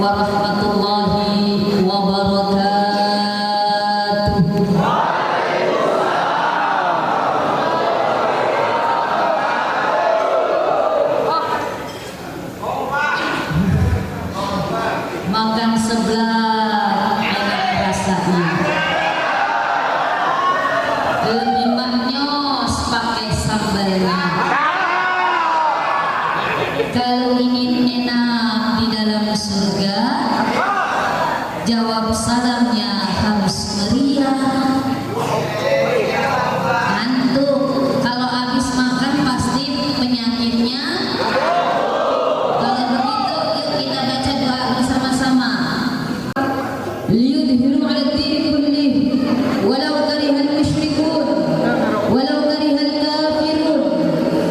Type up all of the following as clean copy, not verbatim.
warahmatullahi wabarakatuh. Makan sebelah enak rasanya, lebih maknyos pakai sambalnya. Kalau ingin enak di dalam surga, jawab salamnya harus meriah. Ngantuk, kalau habis makan pasti penyakitnya. Kalau begitu, yuk kita baca doa bersama-sama. Liyudhiru 'ala ad-din kullih walau karihal musyrikun walau karihal kafirun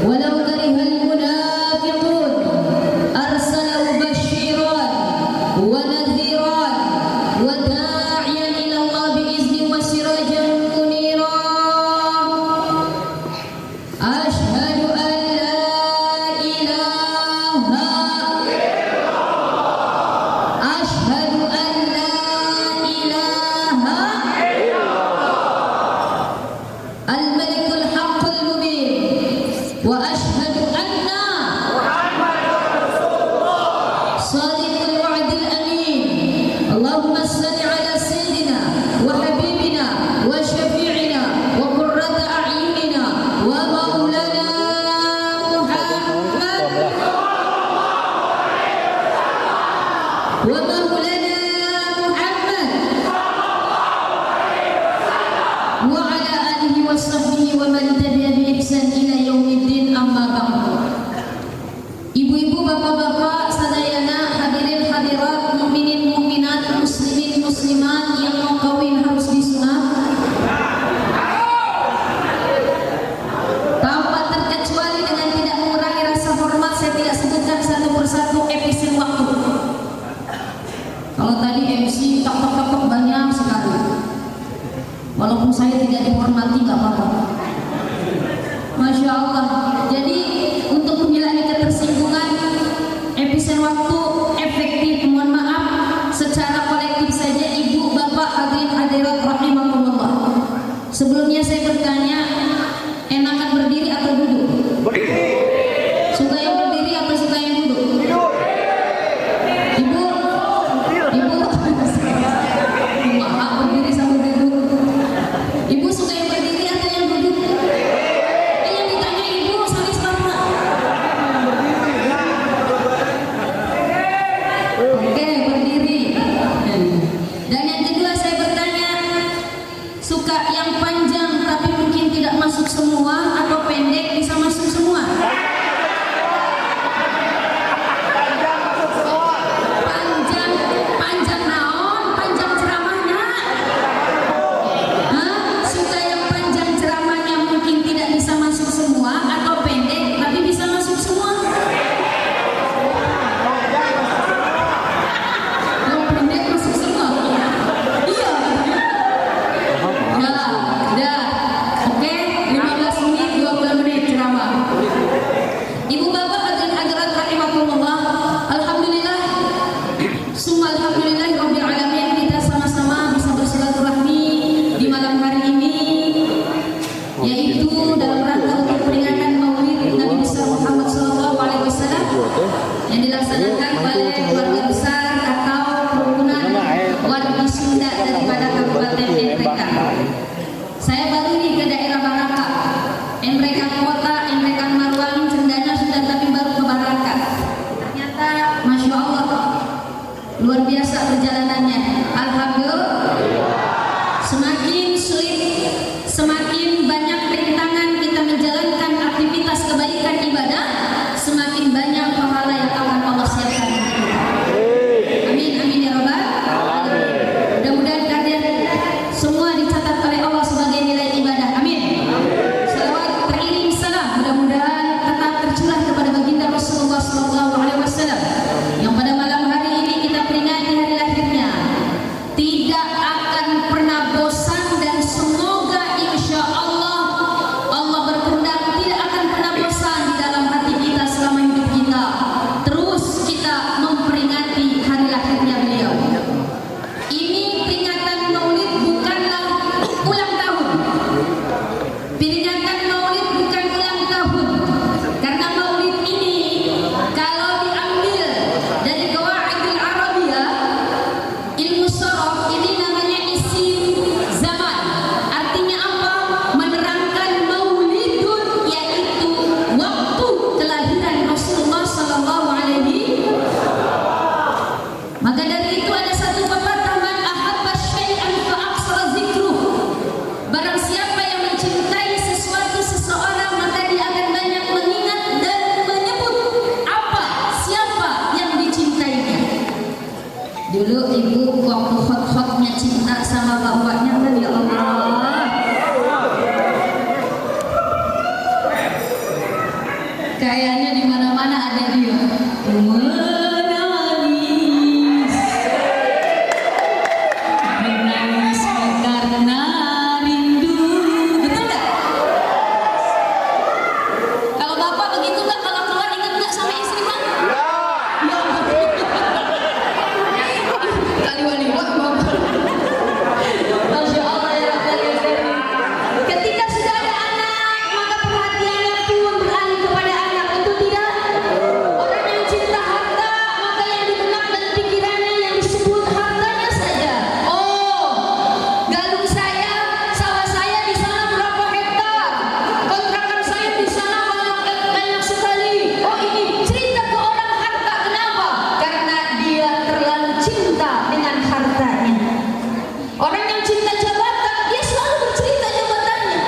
walau karihal munafiqun arsalahu basyiran wa nadhiran wa da'iyan ila Allah bi'izni wa sirajan munira. Asyhadu an la ilaha Asyhadu an la ilaha al-malikul haqqul mubin wa asyhadu anna sadiqul wa'dil amin. Allahumma salli ala sayyidina wa habibina wa syafi'ina wa qurrata a'yunina wa maulana Muhammad wa maulana Muhammad wa ala alihi wa sahbihi wa man tabi'a bi ihsan ila yaumiddin, amma ba'du. Ibu-ibu, bapak-bapak, sadayana, hadirin hadirat, mukminin mukminat, muslimin muslimat yang mau kawin harus disunat. Tanpa terkecuali dengan tidak mengurangi rasa hormat, saya tidak sebutkan satu persatu episode waktu. Kalau tadi MC tok banyak sekali. Walaupun saya tidak dihormati nggak apa-apa. Masya Allah. Jadi untuk menghilangkan ketersinggungan, episode waktu efektif. Mohon maaf secara kolektif saja, ibu, bapak, hadirin hadirat rahimakumullah. Sebelumnya saya bertanya, enakan berdiri atau duduk? Suka yang berdiri atau suka yang duduk? Ibu, maaf berdiri sama duduk. Ibu suka yang berdiri atau yang duduk? Yang ditanya ibu salis mana? Oke, berdiri. Dan yang kedua saya bertanya, suka yang panjang tapi mungkin tidak masuk semua atau pendek bisa masuk semua? Panjang naon? Panjang ceramahnya? Suka yang panjang ceramahnya mungkin tidak bisa masuk semua atau pendek tapi bisa masuk semua? Yang pendek masuk semua? Iya. Dah. Oke, 15 menit 20 menit ceramah. Ibu bapak hadirin hadirat rahimakumullah. Alhamdulillah. Summa alhamdulillah rabbil alamin, kita sama-sama bisa bersilaturahmi di malam hari ini, yaitu dalam rangka untuk peringatan Maulid Nabi besar Muhammad sallallahu alaihi wasallam yang dilaksanakan oleh keluarga besar atau kerukunan warga Sunda daripada Kabupaten Ntreka. Saya baru nih ke daerah Baraka, Ntreka Kota, Ntreka Marwang, Cendana sudah, tapi baru ke Baraka. Ternyata Masya Allah luar biasa perjalanannya. Alhamdulillah. Semakin sulit, semakin banyak rintangan kita menjalankan aktivitas kebaikan ibadah, semakin banyak pahala yang akan Allah siapkan. Amin, amin ya rabbal alamin. Mudah-mudahan kalian semua dicatat oleh Allah sebagai nilai ibadah. Amin. Salawat teriring salam mudah-mudahan tetap tercurah kepada baginda Rasulullah sallallahu alaihi wasallam yang pada malam hari ini kita peringati hari lahirnya. Tidak akan pernah bosan dan semua Dulu ibu waktu hot-hotnya cinta sama bapaknya kan, ya Allah. Kayaknya di mana-mana ada dia. Menangis karena rindu. Betul nggak? Kalau bapak begitu nggak, kalau keluar ingat nggak sama istri bang? Ya. Kali wali bapak. Masya Allah ya Rabbal Alamin. Ketika sudah ada anak, maka perhatiannya pun beralih kepada anak. Untuk tidak orang yang cinta harta, maka yang di benak dan pikirannya yang disebut hartanya saja. Oh, galung saya, sawah saya di sana berapa hektar, kontrakan saya di sana banyak sekali. Oh, ini cerita ke orang harta. Kenapa? Karena dia terlalu cinta dengan hartanya. Orang yang cinta jabatan, dia selalu bercerita jabatannya.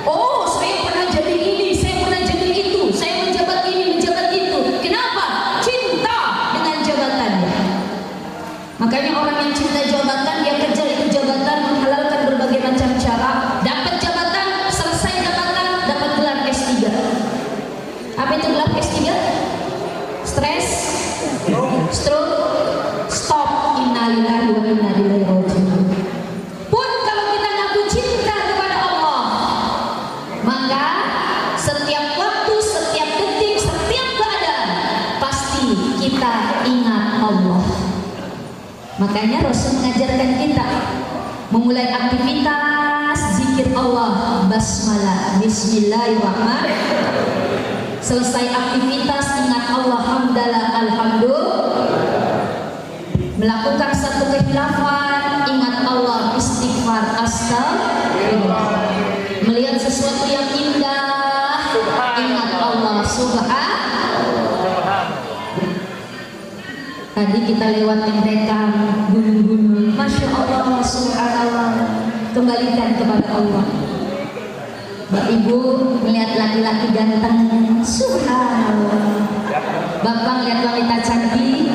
Oh, saya pernah jadi ini, saya pernah jadi itu, saya menjabat ini, menjabat itu. Kenapa? Cinta dengan jabatannya. Makanya orang yang cinta jabatan, dia kejar itu jabatan, menghalalkan berbagai macam cara. Dapat jabatan, selesai jabatan, dapat gelar S3. Apa itu gelar S3? Stres, stroke, stop. Innalillahi wa inna ilaihi raji'un. Pun kalau kita ngaku cinta kepada Allah, maka setiap waktu, setiap detik, setiap keadaan pasti kita ingat Allah. Makanya Rasul mengajarkan kita memulai aktivitas zikir Allah, basmalah, bismillahirrahmanirrahim. Selesai aktivitas ingat Allah, hamdalah, alhamdulillah. Melakukan satu kehilafan, ingat Allah, istighfar, astagfirullah. Melihat sesuatu yang indah, ingat Allah, subhanallah. Tadi kita lewatin mereka gunung-gunung, masya Allah, subhanallah. Kembalikan kepada Allah. Mbak Ibu melihat laki-laki ganteng, subhanallah. Bapak lihat wanita cantik,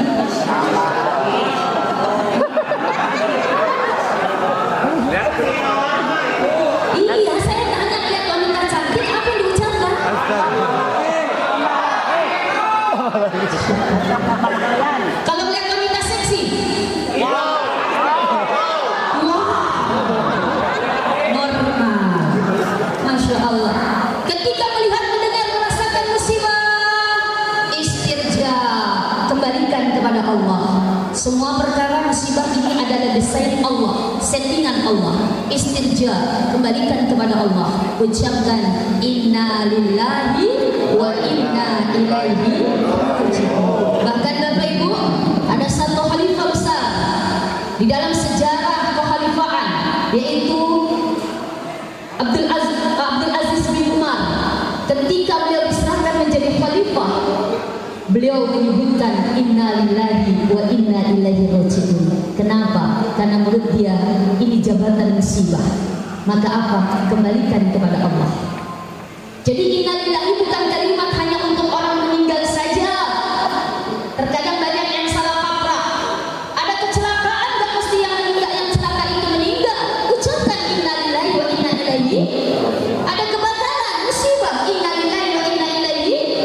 iya, saya tanya lihat wanita cantik, apa yang diucapkan? Kalau lihat wanita seksi, normal, masya Allah. Ketika melihat, mendengar, merasakan musibah, istirja, kembalikan kepada Allah. Semua perkara musibah ini adalah desain Allah, settingan Allah. Istirja, kembalikan kepada Allah. Ucapkan inna lillahi wa inna ilaihi raji'un. Bahkan Bapak Ibu, ada satu khalifah besar di dalam sejarah kekhalifahan, yaitu Abdul Aziz bin Umar. Ketika beliau diserahkan menjadi khalifah, beliau menyebutkan inna lillahi wa inna ilaihi raji'un. Kenapa? Karena menurut dia ini jabatan musibah. Maka apa? Kembalikan kepada Allah. Jadi inna lillahi bukan kalimat hanya untuk orang meninggal saja. Terkadang banyak yang salah kaprah. Ada kecelakaan, gak mesti yang meninggal, yang celaka itu meninggal. Ucapkan inna lillahi wa inna ilaihi. Ada kebakaran, musibah, inna lillahi wa inna ilaihi.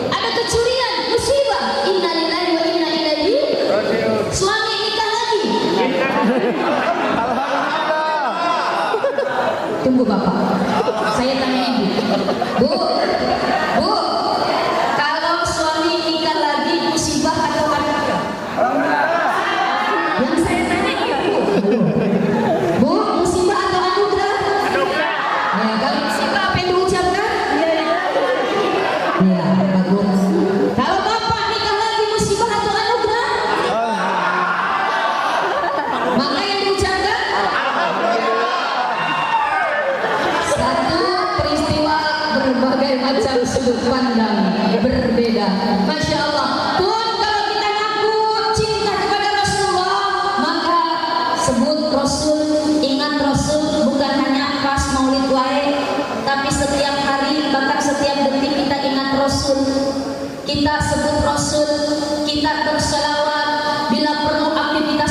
Ada kecurian, musibah, inna lillahi wa inna ilaihi. Suami nikah lagi. Tunggu Bapak, saya tanya Ibu. Bu, kalau suami nikah lagi musibah atau anugerah? Yang saya tanya Ibu. Bu, musibah atau anugerah? Ya, kalau musibah apa yang diucapkan? Ya, bagus. Kalau Bapak nikah lagi musibah atau anugerah? Maka yang diucapkan? Satu peristiwa berbagai macam sudut pandang berbeda. Masya Allah. Pun kalau kita ngaku cinta kepada Rasulullah, maka sebut Rasul, ingat Rasul, bukan hanya pas maulid wae, tapi setiap hari, bahkan setiap detik kita ingat Rasul. Kita sebut Rasul, kita berselawat, bila perlu aktivitas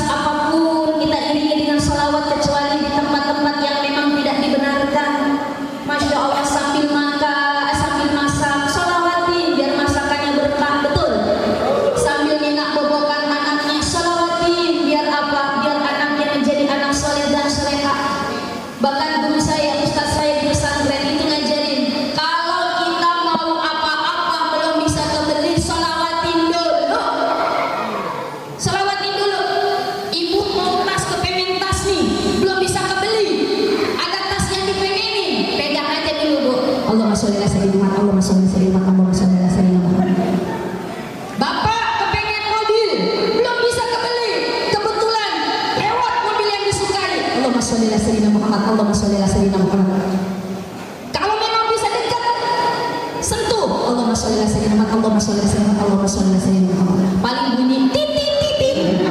sholli ala sayyidina Muhammad, Allahumma sholli ala sayyidina Muhammad. Bapak kepengen mobil, belum bisa kebeli, kebetulan lewat mobil yang disukai. Allahumma sholli ala sayyidina Muhammad, Allahumma sholli ala sayyidina Muhammad. Kalau memang bisa dekat, sentuh. Allahumma sholli ala sayyidina Muhammad, Allahumma sholli ala sayyidina Muhammad, Allahumma sholli ala sayyidina Muhammad. Paling bunyi titit titit.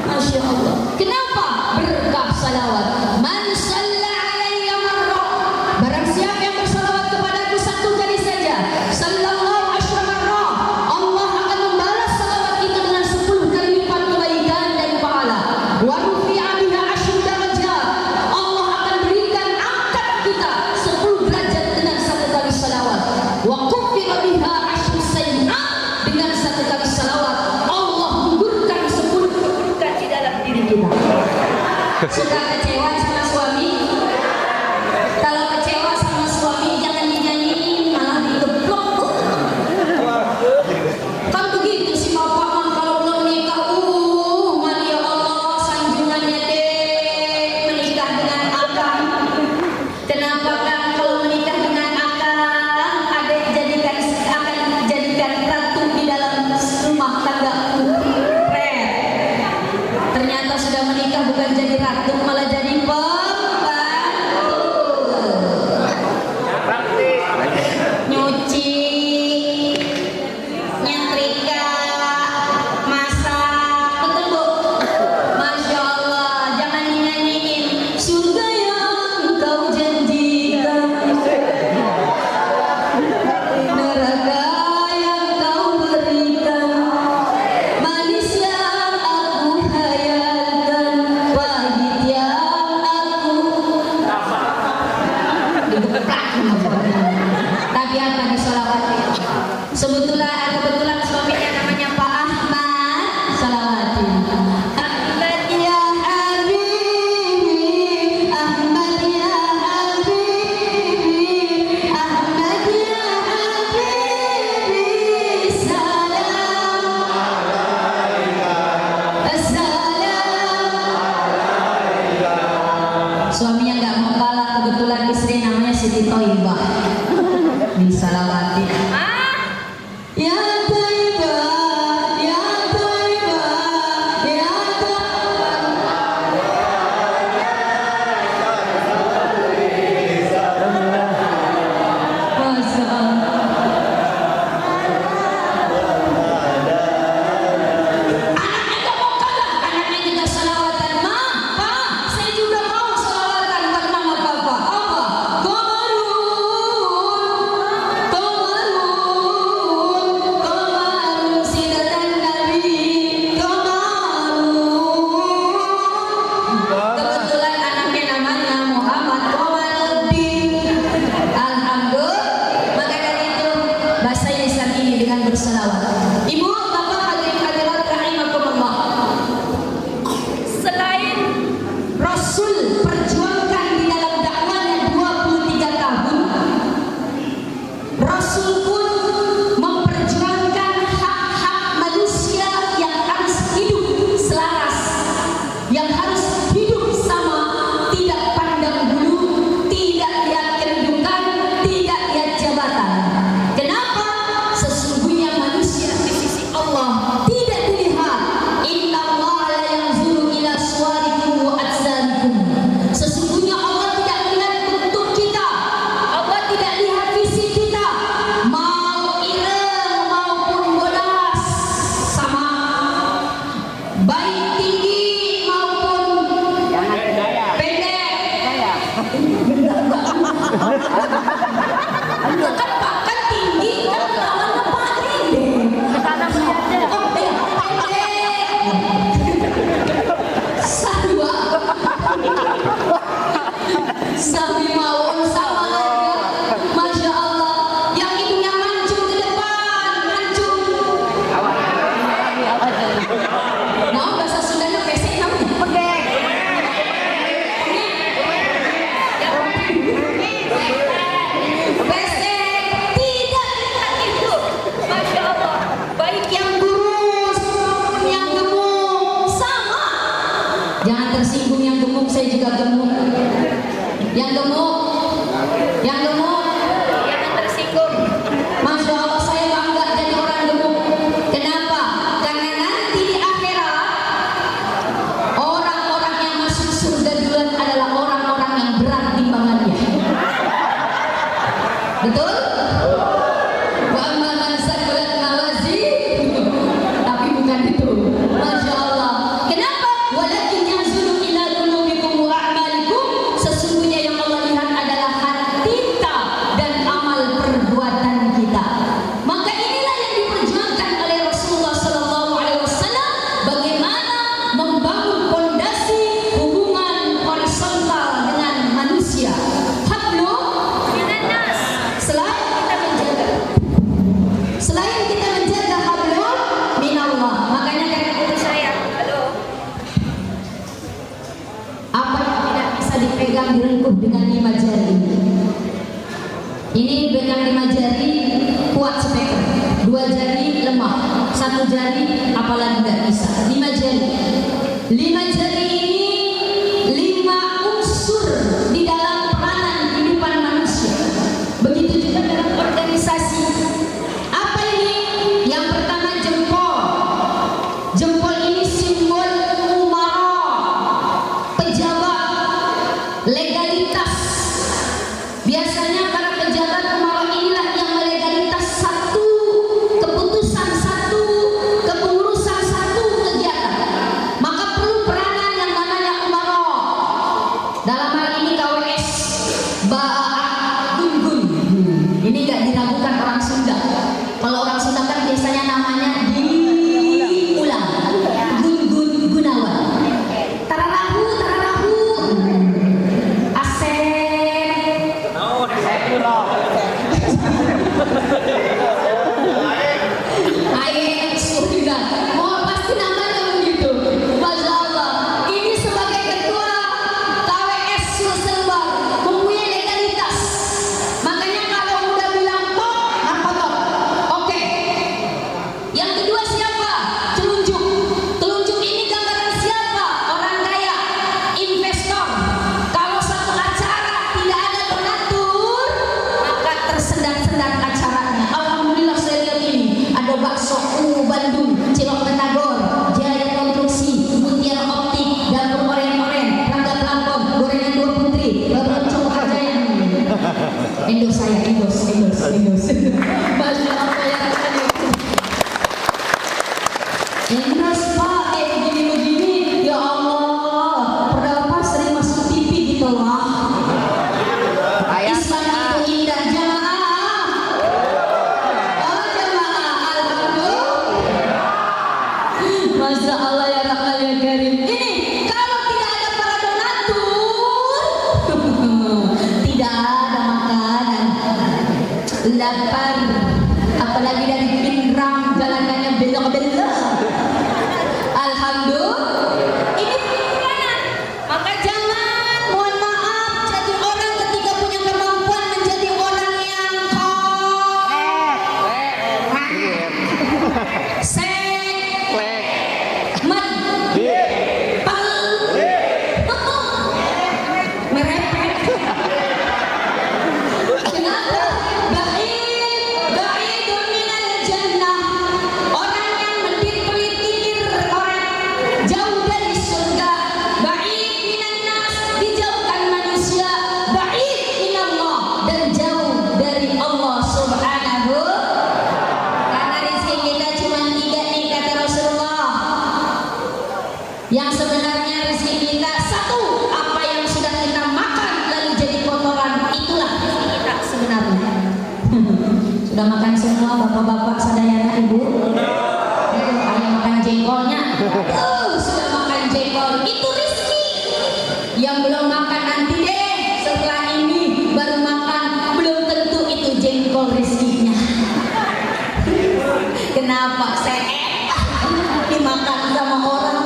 Masya Allah. Kenapa? Berkah salawat. Man shalla alayya marrah. Barang siapa yang bersalawat kepadaku satu kali saja, sallallahu asyra marrah, Allah akan membalas salawat itu dengan 10 kali lipat kebaikan dan pahala. Wa rufi'a biha asyru darajat. Allah akan berikan angkat kita 10 derajat dengan satu kali salawat. Wa kuffira biha asyru sayyi'at. Dengan satu kali salawat Allah gugurkan 10 keburukan di dalam diri kita. Suka kecewa sama suami? Kalau kecewa sama suami jangan dinyanyiin, malah digeblok. Kan begitu si bapak kan kalau belum nikah, mali ya Allah sanjungannya deh menikah dengan akang. Kenapa kan kalau menikah dengan akang adek akan jadikan ratu di dalam rumah tangga. Ternyata sudah menikah bukan jadi ratu, malah jadi pembantu. Nyuci, nyetrika, masak, betul Bu? Masya Allah, jangan dinyanyiin surga yang kau janjikan, neraka yang kau berikan, manis yang aku hayalkan, pahit yang aku digeplak. Tapi apa disolawati? Kebetulan suaminya namanya Pak Ahmad, salawati. Ahmad ya Habibi, Ahmad ya Habibi, Ahmad ya Habibi, salam assalam. Suaminya nggak mau kalah, kebetulan istri namanya Siti Toibah, disalawati. Ya Toibah, ya Toibah, ya anaknya juga salawatan. Ma, Pa, saya juga mau salawatan buat mama papa. Apa? Komarun, sidatan Nabi, Komarun. Kebetulan anaknya namanya Muhammad Komaruddin. Alhamdulillah. Maka dari itu bahasa Islam ini dengan bersalawat. Ibu, bapak, hadirin hadirat rahimakumullah. Selain Rasul perjuangkan di dalam dakwahnya 23 tahun, Rasul pun memperjuangkan hak-hak manusia yang harus hidup selaras, yang harus hidup sama, tidak pandang bulu, tidak lihat kedudukan, tidak lihat jabatan. Kenapa? Sesungguhnya manusia di sisi Allah tidak dilihat. Inna Allah la yanzuru ila suwarikum wa ajsamikum. Sesungguhnya Allah tidak melihat bentuk kita, Allah tidak lihat fisik kita, mau ireng maupun bodas sama, baik tinggi maupun pendek. Kan Pak, kan tinggi, kan lawannya Pak pendek. Oh iya, pendek. Sadua. Sapi mawon sama aja. Masya Allah. Yang hidungnya mancung ke depan, mancung. Nah, bahasa Sundanya pesek namanya. Pendek. Pesek tidak lihat itu. Masya Allah. Baik yang lurus maupun yang gemuk sama. Jangan tersinggung yang gemuk, saya juga gemuk. Yang gemuk, jangan tersinggung. dipegang direngkuh dengan 5 jari. Ini pegang 5 jari kuat speker, 2 jari lemah, 1 jari apalagi nggak bisa. 5 jari. 5 jari ini 5 unsur di dalam peranan kehidupan manusia. Begitu juga dalam organisasi. Apa ini? Yang pertama jempol. Jempol ini simbol umara, pejabat, legalitas. Biasanya para pejabat umara inilah yang melegalitas satu keputusan, satu kepengurusan, satu kegiatan. Maka perlu peranan yang namanya umara. Dalam hal ini KWS Gun-gun. Ini gak diragukan orang Sunda. Kalau orang Sunda kan biasanya namanya diulang. Gun-gun Gunawan. Tararahu, tararahu. Asep. Aik Suhida. Oh, pasti namanya begitu. Masya Allah. Ini sebagai ketua KWS Sulselbar mempunyai legalitas. Makanya kalau udah bilang top, apa top? Oke. Yang kedua siapa? Telunjuk. Telunjuk ini gambaran siapa? Orang kaya, investor. Kalau satu acara tidak ada donatur, maka tersendat-sendat acaranya. Alhamdulillah saya lihat ini ada bakso Bandung, Cilok Batagor, Jaya Konstruksi, Mutiara Optik, Dapur Oren-oren, Rangga Pelampong, Gorengan Dua Putri, Baroncong Harjaya. Endos saya, endos. Masya Allah ya Tuhan. Endos Pak, begini-begini. Ya Allah, berapa sering masuk TV gitu lah. Islam itu indah jamaah. Oh jamaah, alhamdulillah. Masya Allah ya Rahman ya Karim. Ini kalau tidak ada para donatur, tidak ada makanan. Lapar, apalagi dari Pinrang, jalanannya belok-belok. Alhamdulillah. Ini peranan. Maka jangan, mohon maaf, jadi orang ketika punya kemampuan menjadi orang yang merepet. Kenapa? Ba'idun minal jannah. Orang yang mendidik orang jauh dari surga. Ba'id minan nas, dijauhkan manusia. Ba'id minallah, dan jauh dari Allah subhanahu. Karena rezeki kita cuma 3 nih kata Rasulullah. Yang sebenarnya rezeki kita 1, apa yang sudah kita makan lalu jadi kotoran, itulah rezeki kita sebenarnya. Sudah makan semua bapak-bapak sadayana ibu? Ayo makan jengkolnya. Sudah makan jengkol, itu rezeki. Yang belum makan nanti deh, setelah ini baru makan, belum tentu itu jengkol rezekinya. Kenapa saya dimakan sama orang?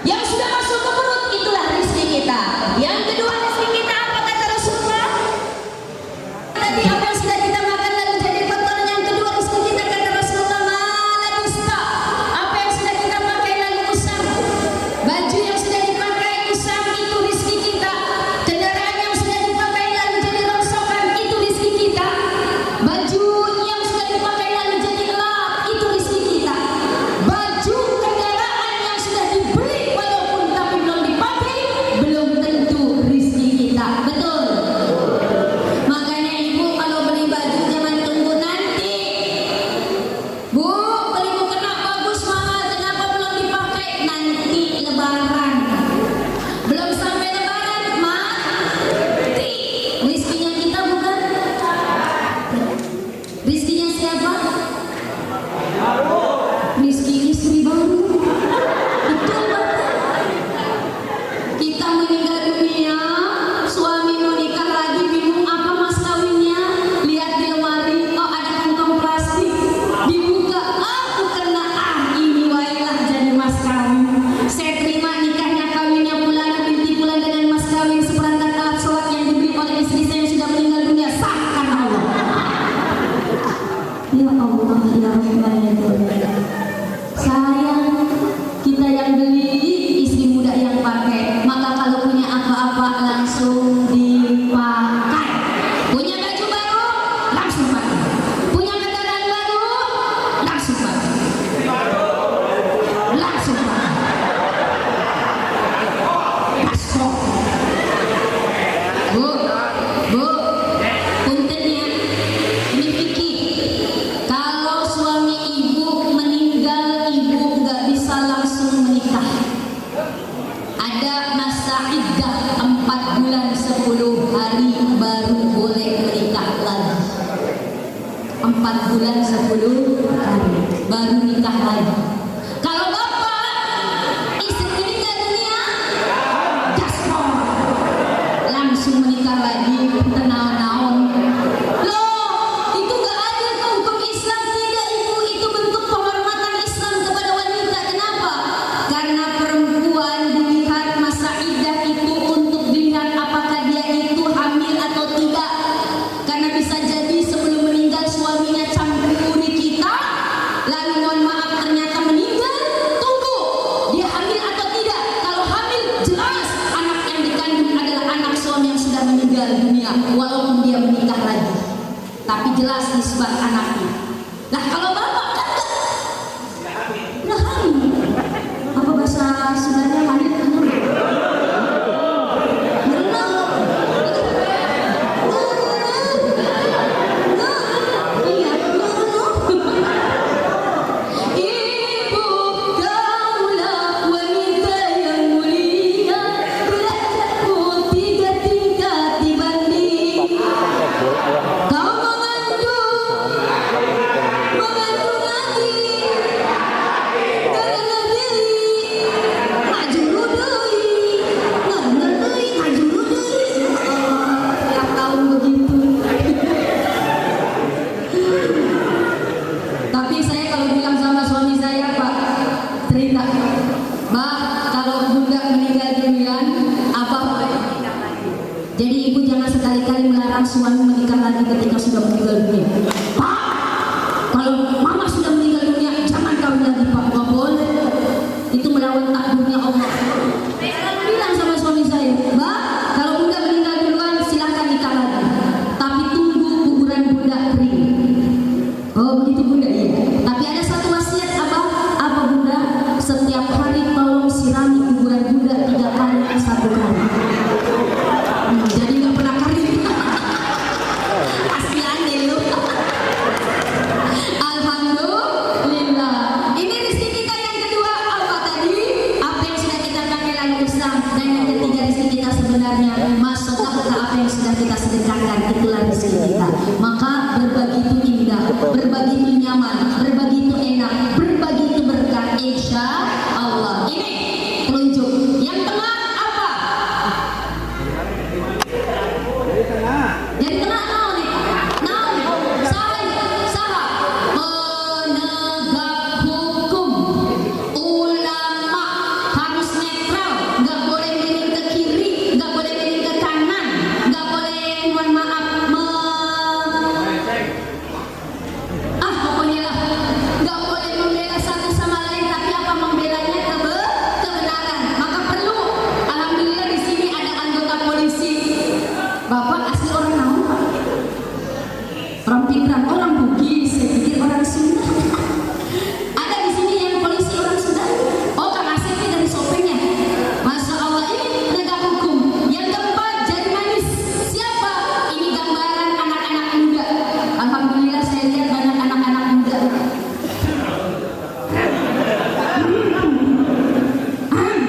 Yang sudah masuk ke perut, itulah rezeki kita. Yang kedua rezeki kita apa kata Rasulullah? Tadi apa yang sudah kita makan lalu jadi kotoran. Yang kedua rezeki kita kata Rasulullah, malah dusta. Apa yang sudah kita pakai lalu usang. Baju yang sudah dipakai usang, itu rezeki kita. Kendaraan yang sudah dipakai lalu jadi rongsokan, itu rezeki kita. Baju yang sudah dipakai lalu jadi gelap, itu rezeki kita. Baju kendaraan yang sudah dibeli walaupun ada masa iddah 4 bulan 10 hari baru boleh menikah lagi. 4 bulan 10 hari baru nikah lagi. Kalau bapak istri meninggal dunia, gaspol langsung menikah lagi, tenang-naon. Loh, itu gak adil ke hukum Islam? Tidak ibu, itu bentuk penghormatan Islam kepada wanita. Kenapa? Karena perempuan dilihat masa iddah itu untuk dilihat apakah dia itu hamil atau tidak. Karena bisa jadi sebelum meninggal suaminya campuri kita, lalu mohon maaf ternyata meninggal. Tunggu, dia hamil atau tidak? Kalau hamil, jelas anak yang dikandung adalah anak suami yang sudah meninggal dunia, walaupun dia menikah lagi, tapi jelas nisbat anaknya. Nah kalau bapak kan udah hamil, apa bahasa Sundanya hamil? Jadi ibu jangan sekali-kali melarang suami menikah lagi ketika sudah meninggal dunia. Pak, kalau mama sudah meninggal dunia jangan kawin lagi pak, nggak boleh. Itu melawan takdirnya Allah. Saya bilang sama suami saya, Mbak, kalau bunda meninggal duluan silahkan nikah lagi, tapi tunggu kuburan bunda kering. Oh begitu bunda, iya. Tapi ada satu wasiat apa bunda? Setiap hari tolong sirami kuburan bunda 3 kali 1 kali. Jadi nggak pernah kering. Kasihan deh lu. Alhamdulillah. Ini rezeki kita yang kedua apa tadi? Apa yang sudah kita pakai lalu Islam. Dan yang ketiga rezeki kita sebenarnya masuklah ke apa yang sudah kita sedekahkan. Itulah rezeki kita. Maka berbagi itu indah, berbagi itu nyaman, berbagi itu enak, berbagi itu berkah. Insya Allah. Ini telunjuk. Yang tengah apa? Yang tengah naon nih? Naon? Saha penegak hukum, ulama harus netral, nggak boleh miring ke kiri, nggak boleh miring ke kanan, nggak boleh mohon maaf pokoknya lah nggak boleh membela satu sama lain, tapi apa membelanya kebenaran. Maka perlu, alhamdulillah di sini ada anggota polisi. Bapak asli orang naon pak? Orang Pindrang, orang Bugis, saya pikir orang Sunda. Ada di sini yang polisi orang Sunda. Oh Kang Asep ini dari Sopengnya. Masya Allah, ini penegak hukum. Yang keempat jari manis. Siapa? Ini gambaran anak-anak muda. Alhamdulillah saya lihat banyak anak-anak muda.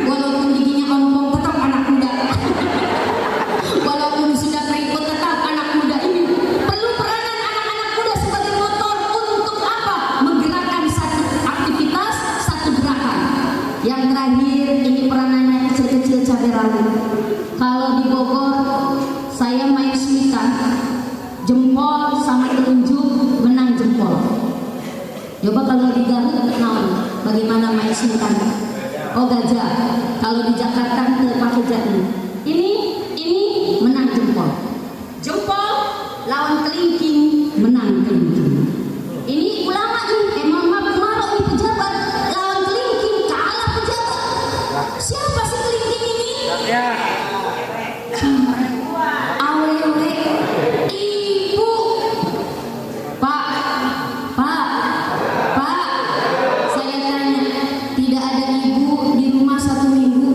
Walaupun giginya ompong tetap anak muda. Walaupun sudah keriput tetap anak muda. Ini perlu peranan anak-anak muda sebagai motor untuk apa? Menggerakkan satu aktivitas, satu gerakan. Yang terakhir ini peranannya kecil-kecil cabai rawit. Kalau di Bogor saya main suitan, jempol sama telunjuk menang jempol. Coba kalau di Garut naon? Bagaimana main suitan? Oh gajah. Kalau di Jakarta pakai jari. Ini menang jempol. Jempol lawan kelingking menang kelingking. Ini ulama nih, emang marah ini pejabat lawan kelingking kalah pejabat. Siapa sih kelingking ini? Awewe ibu. Pak, saya tanya, tidak ada ibu di rumah 1 minggu.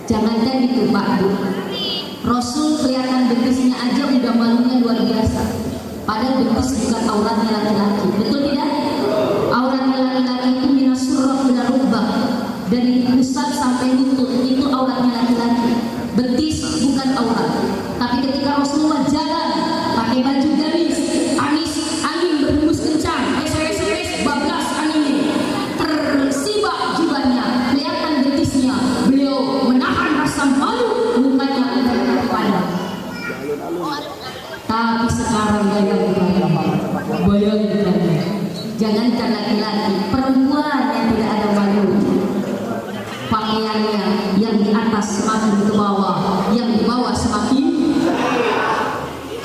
Jangankan itu Pak Bu, Rasul kelihatan betisnya aja udah malunya luar biasa. Padahal betis bukan auratnya laki-laki, betul tidak? Auratnya laki-laki itu minas surah ila rukbah, dari pusat sampai lutut itu auratnya laki-laki. Betis bukan aurat. Tapi ketika Rasulullah jalan pakai baju gamis, angin berhembus kencang, es bablas anginnya, tersibak jubahnya, kelihatan betisnya. Beliau menahan rasa malu, mukanya padam. Tapi sekarang bayangkan, jangankan laki-laki, perempuan yang tidak ada malu, pakaiannya yang di atas semakin ke bawah, yang di bawah semakin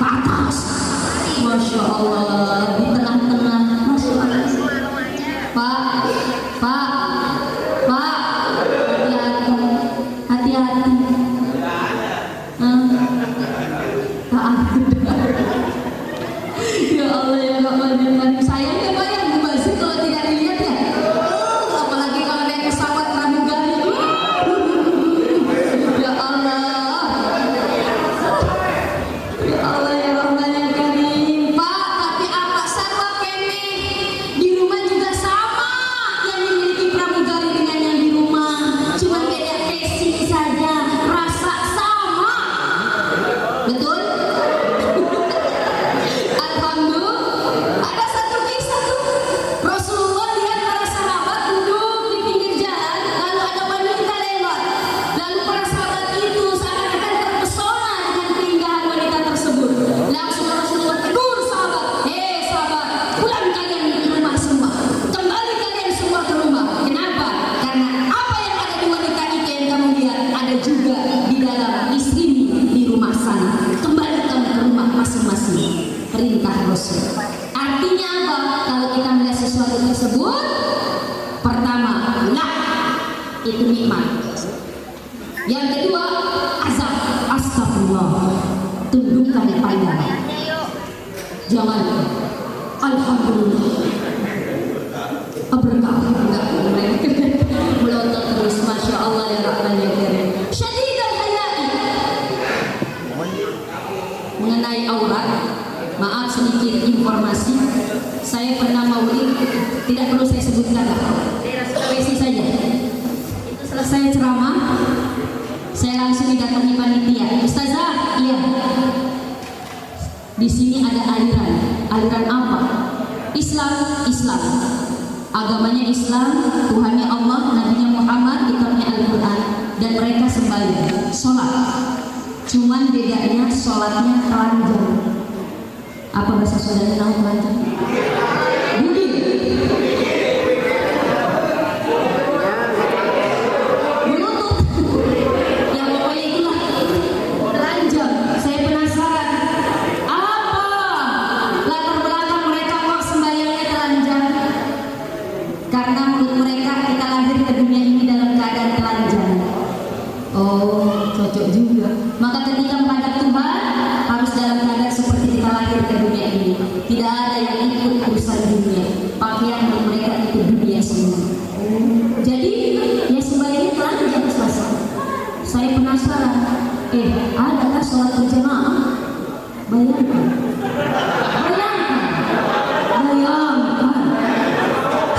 ke atas. Masya Allah, di tengah-tengah, Masya Allah. Pak, hati-hati. Ya Allah ya Rahman, sayangnya Pak yang mubazir kalau tidak dilihat ya. Apalagi kalau naik pesawat pramugari. Ya Allah. Ya Allah ya Rahman ya Karim. Pak, tapi apa sarwa kene di rumah juga sama yang dimiliki pramugari dengan yang di rumah. Cuma beda casing saja, rasa sama. Betul? Ada satu kisah tuh, Rasulullah lihat para sahabat duduk di pinggir jalan, lalu ada wanita lewat. Lalu para sahabat itu seakan-akan terpesona dengan keindahan wanita tersebut. Langsung Rasulullah tegur sahabat, hei sahabat, pulang kalian ke rumah semua, kembali kalian semua ke rumah. Kenapa? Karena apa yang ada di wanita itu yang kamu lihat ada juga di dalam istrimu di rumah sana. Kembali kamu ke rumah masing-masing. Perintah Rasul. Artinya apa? Kalau kita melihat sesuatu tersebut, pertama, lah itu nikmat. Yang kedua, azab. Astagfirullah. Tundukkan pandang. Jangan. Alhamdulillah. Berkah. Melotot terus. Masya Allah ya Rahman ya Karim. Syadidal hayai. Mengenai aurat, maaf sedikit informasi, saya pernah maulid, tidak perlu saya sebutkan lah, daerah Sulawesi saja. Itu selesai ceramah, saya langsung didatangi panitia. Ustazah, iya, di sini ada aliran apa? Islam, agamanya Islam, Tuhannya Allah, Nabinya Muhammad, kitabnya Al-Quran, dan mereka sembahyang, sholat. Cuman bedanya sholatnya telanjang. Apa bahasa Sunda tahu telanjang? Budi. Menutup. Ya pokoknya itulah telanjang. Saya penasaran. Apa latar belakang mereka kok sembahyangnya telanjang? Karena menurut mereka kita lahir ke dunia ini dalam keadaan telanjang. Oh, cocok juga. Maka ketika menghadap Tuhan harus dalam keadaan seperti kita lahir ke dunia ini. Tidak ada yang ikut urusan dunia. Pakaian mereka itu dunia semua. Jadi ya sembahyangnya telanjang selasa. Saya penasaran. Adakah sholat berjamaah? Bayangkan.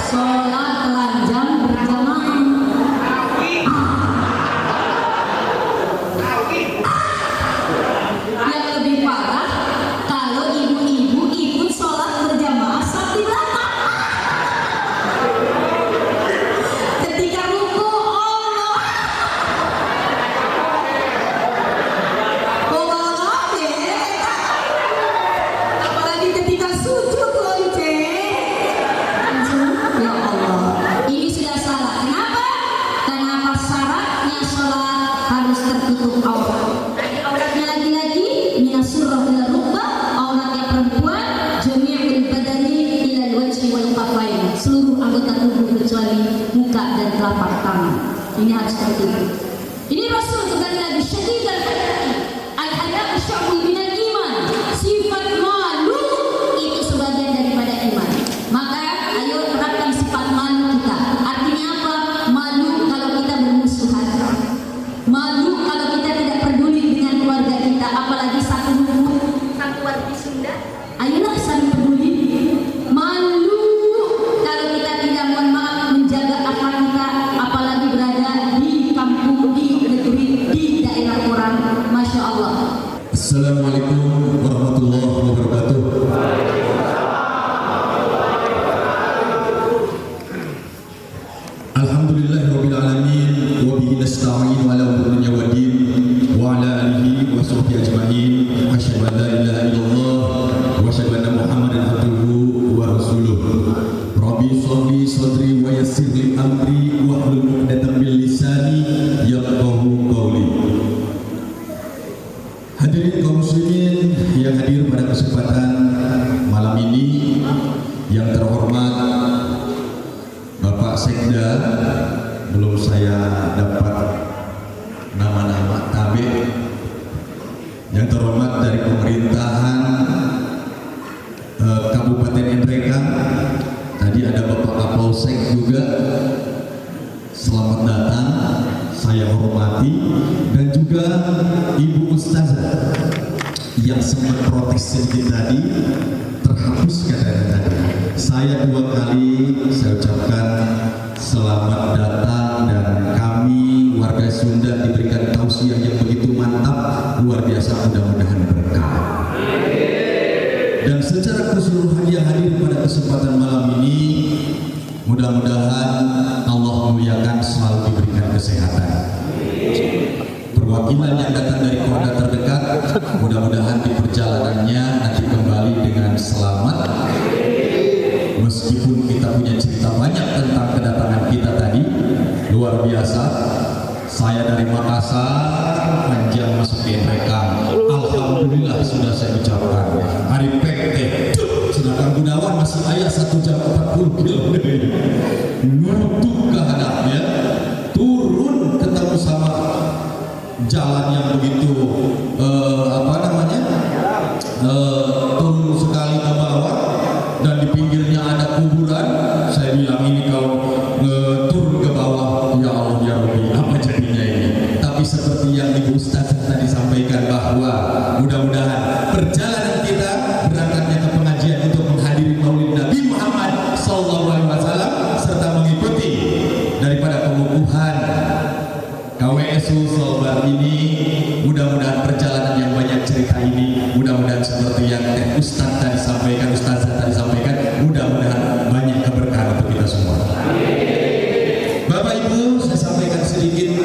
Sholat telanjang berjamaah. Yang lebih parah, kalau ibu-ibu ikut sholat berjamaah sapi belakang. Ketika ruku, Allah, apalagi ketika sujud lonce. Ya Allah, ini sudah salah. Kenapa? Kenapa syaratnya sholat harus tertutup aurat? Auratnya laki-laki minas surah ila rukbah, auratnya perempuan jami'ul badani ila wajhi wal kafain, seluruh anggota tubuh kecuali muka dan telapak tangan. Ini harus tertutup. Ini Rasul kembali lagi syadidal hayai. Al-haya syu'bun minal iman. Sifat malu itu sebagian daripada iman. Maka ayo terapkan sifat malu kita. Artinya apa? Malu kalau kita bermusuhan. Malu Alhamdulillahirabbil alamin wa bihi nasta'in ala umuri dunya waddin wa ala alihi wa sahbihi ajma'in. Asyhadu an la ilaha illallah wa asyhadu anna Muhammadan abduhu wa rasuluh. Rabbi sholli sadri wa yassir li amri wa hlul 'uqdatam min lisani yafqahu qawli. Hadirin kaum muslimin yang hadir pada kesempatan malam ini, yang terhormat Bapak Sekda, belum saya dapat nama-nama tabik. Yang terhormat dari pemerintahan Kabupaten Nrekang, tadi ada Bapak Kapolsek juga, selamat datang, saya hormati. Dan juga Ibu Ustazah yang sempat protes sedikit tadi, terhapus katanya tadi. Saya dua kali saya ucapkan selamat datang, dan kami warga Sunda diberikan tausiah yang begitu mantap, luar biasa, mudah-mudahan berkah. Dan secara keseluruhan yang hadir pada kesempatan malam ini, mudah-mudahan Allah memuliakan, selalu diberikan kesehatan. Perwakilan yang datang dari kota terdekat, mudah-mudahan di perjalanannya nanti kembali dengan selamat. Meskipun kita punya cerita banyak tentang kedatangan kita tadi, luar biasa. Saya dari Makassar, panjang masuk ke Nrekang. Alhamdulillah sudah saya ucapkan. Hari pek sedangkan Gunawan masih ayah 1 jam 40 km. Nutup ke hadapnya, turun ketemu sama jalan yang begitu turun sekali ke bawah, dan di pinggirnya ada kuburan. Saya bilang, ini kalau turun ke bawah, ya Allah ya Rabbi, apa jadinya ini? Tapi seperti yang Ibu Ustazah tadi sampaikan, bahwa mudah-mudahan perjalanan kita berangkatnya ke pengajian untuk menghadiri Maulid Nabi Muhammad SAW, serta mengikuti daripada pengukuhan KWSU Solbar ini, mudah-mudahan perjalanan yang banyak cerita ini, mudah-mudahan seperti yang Ustaz tadi sampaikan, Ustazah tadi sampaikan, mudah-mudahan banyak keberkahan untuk kita semua. Bapak Ibu, saya sampaikan sedikit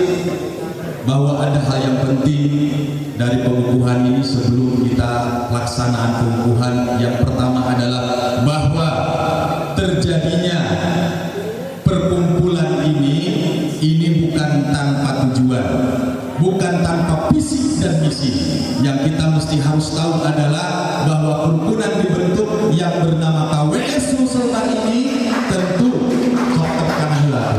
bahwa ada hal yang penting dari pengukuhan ini sebelum kita laksanaan pengukuhan. Yang pertama adalah bahwa terjadinya perkumpulan ini bukan tanpa tujuan, bukan tanpa visi dan misi. Yang kita mesti harus tahu adalah bahwa kerukunan dibentuk yang bernama KWSU Solbar ini tentu faktor kanan,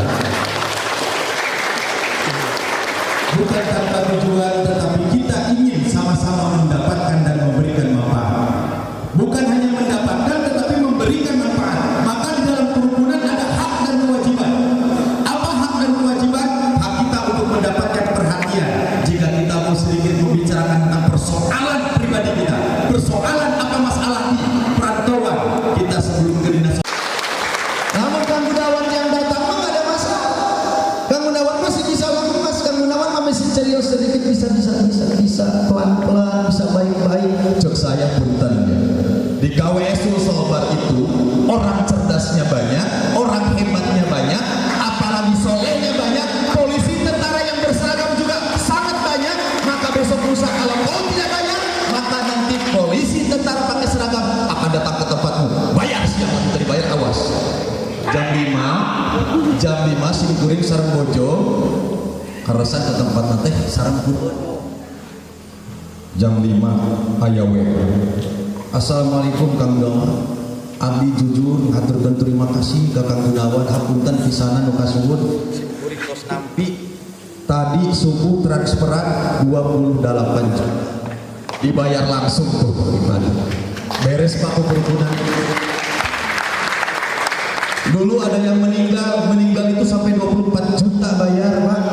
bukan tanpa tujuan, tetapi kita ingin sama-sama mendapatkan dan memberikan manfaat. Bukan hanya mendapatkan, tetapi memberikan manfaat. Maka di dalam kerukunan ada hak dan kewajiban. Apa hak dan kewajiban? Hak kita untuk mendapatkan perhatian. Jika kita mau sedikit membicarakan tentang persoalan pribadi kita, persoalan apa masalah di perantauan kita sebelum ke dinas. Namun Kang Gunawan yang datang mah gak ada masalah. Kang Gunawan masih bisa lemas, Kang Gunawan masih serius sedikit, bisa pelan-pelan, bisa baik-baik. Cok saya punten ya. Di KWSU Solbar itu orang cerdasnya banyak, orang hebatnya banyak, apalagi solehnya banyak, polisi tentara yang berseragam juga sangat banyak. Maka besok lusa kalau kau tidak banyak, maka nanti polisi tentara pakai seragam akan datang ke tempatmu. Bayar, siapa kita dibayar, awas. Jam 5 sing kuring sareng bojo karesan ke tempat nanti sareng kurun. Jam 5 aya we. Assalamualaikum Kang Gunawan. Abdi jujur ngatur dan terima kasih ke Kang Gunawan, hapunten pisanan nu kasuwun. Kuring tos nampi tadi subuh transferan 28 juta. Dibayar langsung tuh pribadi. Beres Pak kerukunan. Dulu ada yang meninggal itu sampai 24 juta bayar Pak.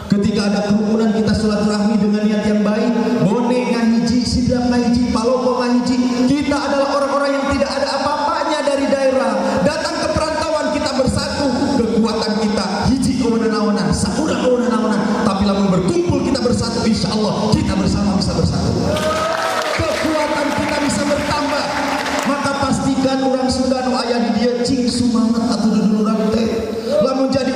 Ketika ada kerukunan kita silaturahmi dengan niat yang baik, bone ngahiji, sidak ngahiji, paloko ngahiji. Kita adalah orang-orang yang tidak ada apa-apanya dari daerah. Datang ke perantauan kita bersatu, kekuatan kita hiji kewenangan, sakurang kewenangan. Tapi lamun berkumpul kita bersatu, insya Allah kita bersama bisa bersatu. Kekuatan kita bisa bertambah. Maka pastikan orang Sunda nu aya di dia cing sumangat atau duduk orang teh. Lamun jadi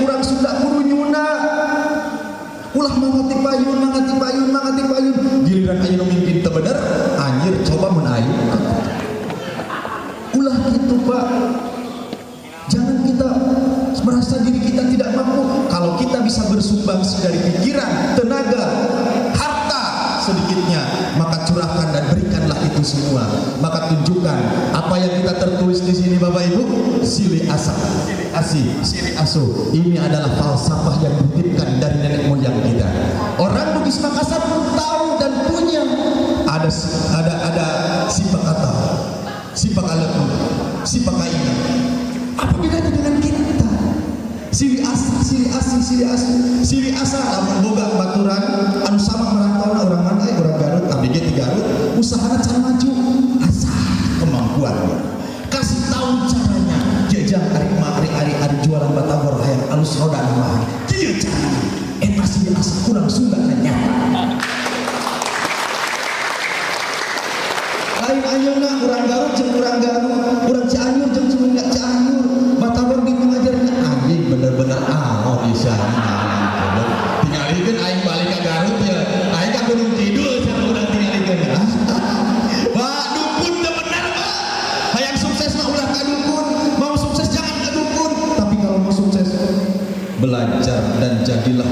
mangati payun. Giliran ayeuna mimpin teu bener, anjir coba mun aing. Ulah gitu, Pak. Jangan kita merasa diri kita tidak mampu. Kalau kita bisa bersumbangsi dari pikiran, tenaga, harta sedikitnya, maka curahkan dan berikanlah itu semua. Maka tunjukkan apa yang kita tertulis di sini, Bapak Ibu. Sili asa, sili aso. Ini adalah falsafah yang dititipkan dari nenek moyang kita. Orang Bugis Makassar pun tahu dan punya ada sifat kata, sifat alatku, sifat kaina. Apa bedanya dengan kita? Sili asa lamun boga baturan anu sama merantau orang mana orang Garut abdi ge di Garut usahana can maju asa kemampuannya kasih tahu caranya jajang ari jualan batagor hayang alus roda mah kieu carana eta sili asa kurang Sunda nyata lain ayeuna urang Garut jeung urang Cianjur jeung Cianjur batagor di mengajarnya anjing bener-bener bisa tinggalikeun aing balik ke Garut ya aing ka Gunung Kidul cenah urang tinggalikeun Pak dukun teu bener Pak hayang sukses mah ulah ka dukun mau sukses jangan ke dukun tapi kalau mau sukses belajar dan jadilah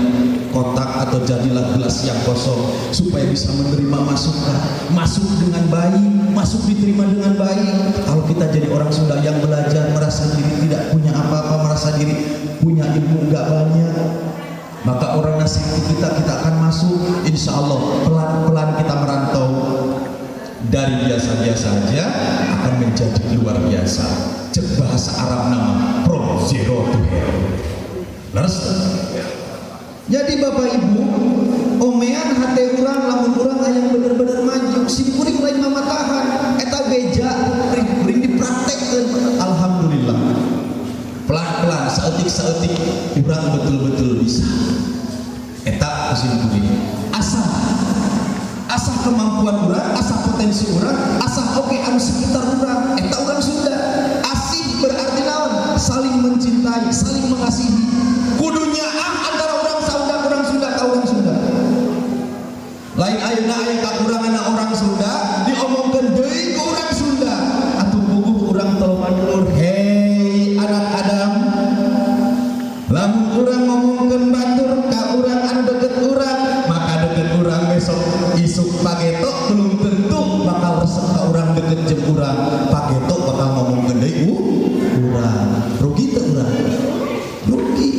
kotak atau jadilah gelas yang kosong supaya bisa menerima masukan masuk dengan baik masuk diterima dengan baik. Kalau kita jadi orang Sunda yang belajar merasa diri tidak punya apa-apa merasa diri punya ilmu enggak banyak maka orang nasihati kita akan masuk insya Allah pelan-pelan kita merantau dari biasa-biasa saja akan menjadi luar biasa. Cek bahasa Arab nama from zero to hero. Leres. Jadi Bapak Ibu, omean hate urang lamun urang aya bener-bener maju, simkuring lain mamatahan, eta beja ring dipraktekkeun. Alhamdulillah. Pelan-pelan saeutik-saeutik urang betul-betul bisa. Eta simkuring. Asah kemampuan urang, asah potensi urang, asah oke anu sekitar urang, eta urang Sunda. Asih berarti naon? Saling mencintai, saling mengasihi. Kudunya antara urang Sunda ka urang Sunda. Lain ayeuna aya kakurangan orang Sunda diomongkeun deui ku urang Sunda. Atuh puguh urang teu manulur. Hei anak Adam. Lamun urang ngomongkeun batur ka urang anu deket urang, maka deket urang besok isuk pagetok belum tentu bakal resep ka urang deket jeung urang. Pagetok bakal ngomongkeun deui urang. Rugi teu urang? Rugi.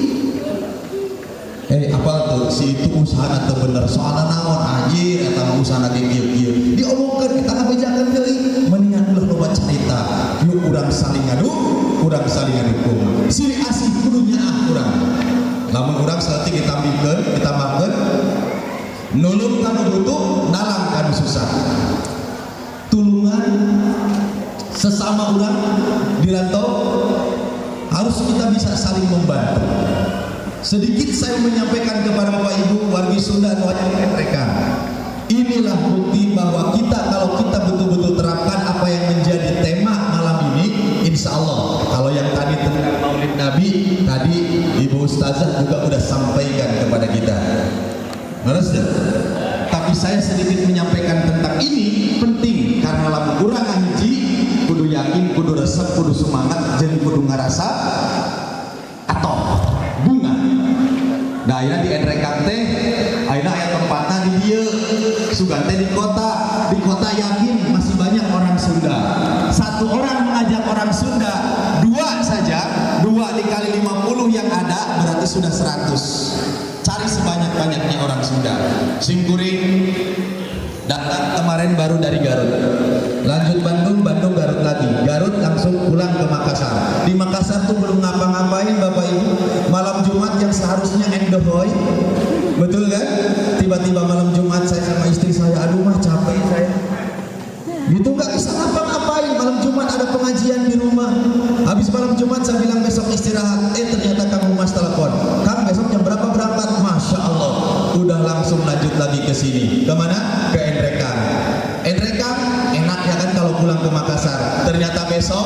Apa tuh si itu usaha teu bener soalna naon anjir eta mah usahana ge kieu diomongkeun kita ngabejakeun deui mendingan ulah loba carita yuk urang saling ngadu urang saling ngadukung siri asih kudunya urang lamun urang saeutik ditambahkeun nulung kanu butuh nalang kanu susah tulungan sesama urang di rantau harus kita bisa saling membantu. Sedikit saya menyampaikan kepada Bapak Ibu wargi Sunda wajib mereka. Inilah bukti bahwa kita kalau kita betul-betul terapkan apa yang menjadi tema malam ini, insya Allah. Kalau yang tadi tentang Maulid Nabi, tadi Ibu Ustazah juga sudah sampaikan kepada kita. Harus ya? Tapi saya sedikit menyampaikan tentang ini penting karena lamun urang ngaji kudu yakin, kudu resep, kudu semangat, jeung kudu ngarasa atau bunga. Nah, ayeuna di Endrekang teh ayeuna aya tempatna di dieu. Sugan teh di kota yakin masih banyak orang Sunda. Satu orang mengajak orang Sunda, dua saja, 2 dikali 50 yang ada berarti sudah 100. Cari sebanyak-banyaknya orang Sunda. Simkuring datang kemarin baru dari Garut. Lanjut Bandung, Garut lagi. Garut langsung pulang ke Makassar. Di Makassar tuh belum ngapa-ngapain Bapak Ibu. Malam Jumat yang seharusnya endohoy. Betul kan? Tiba-tiba malam Jumat saya sama istri saya, aduh mah capek saya. Gitu nggak bisa ngapa-ngapain. Malam Jumat ada pengajian di rumah. Habis malam Jumat saya bilang besok istirahat. Ternyata Kang Mas telepon. Kang besok jam berapa berangkat? Masya Allah. Udah langsung lanjut lagi ke sini. Kemana? Ke Endrekang. Endrekang enak ya kan kalau pulang ke Makassar. Ternyata besok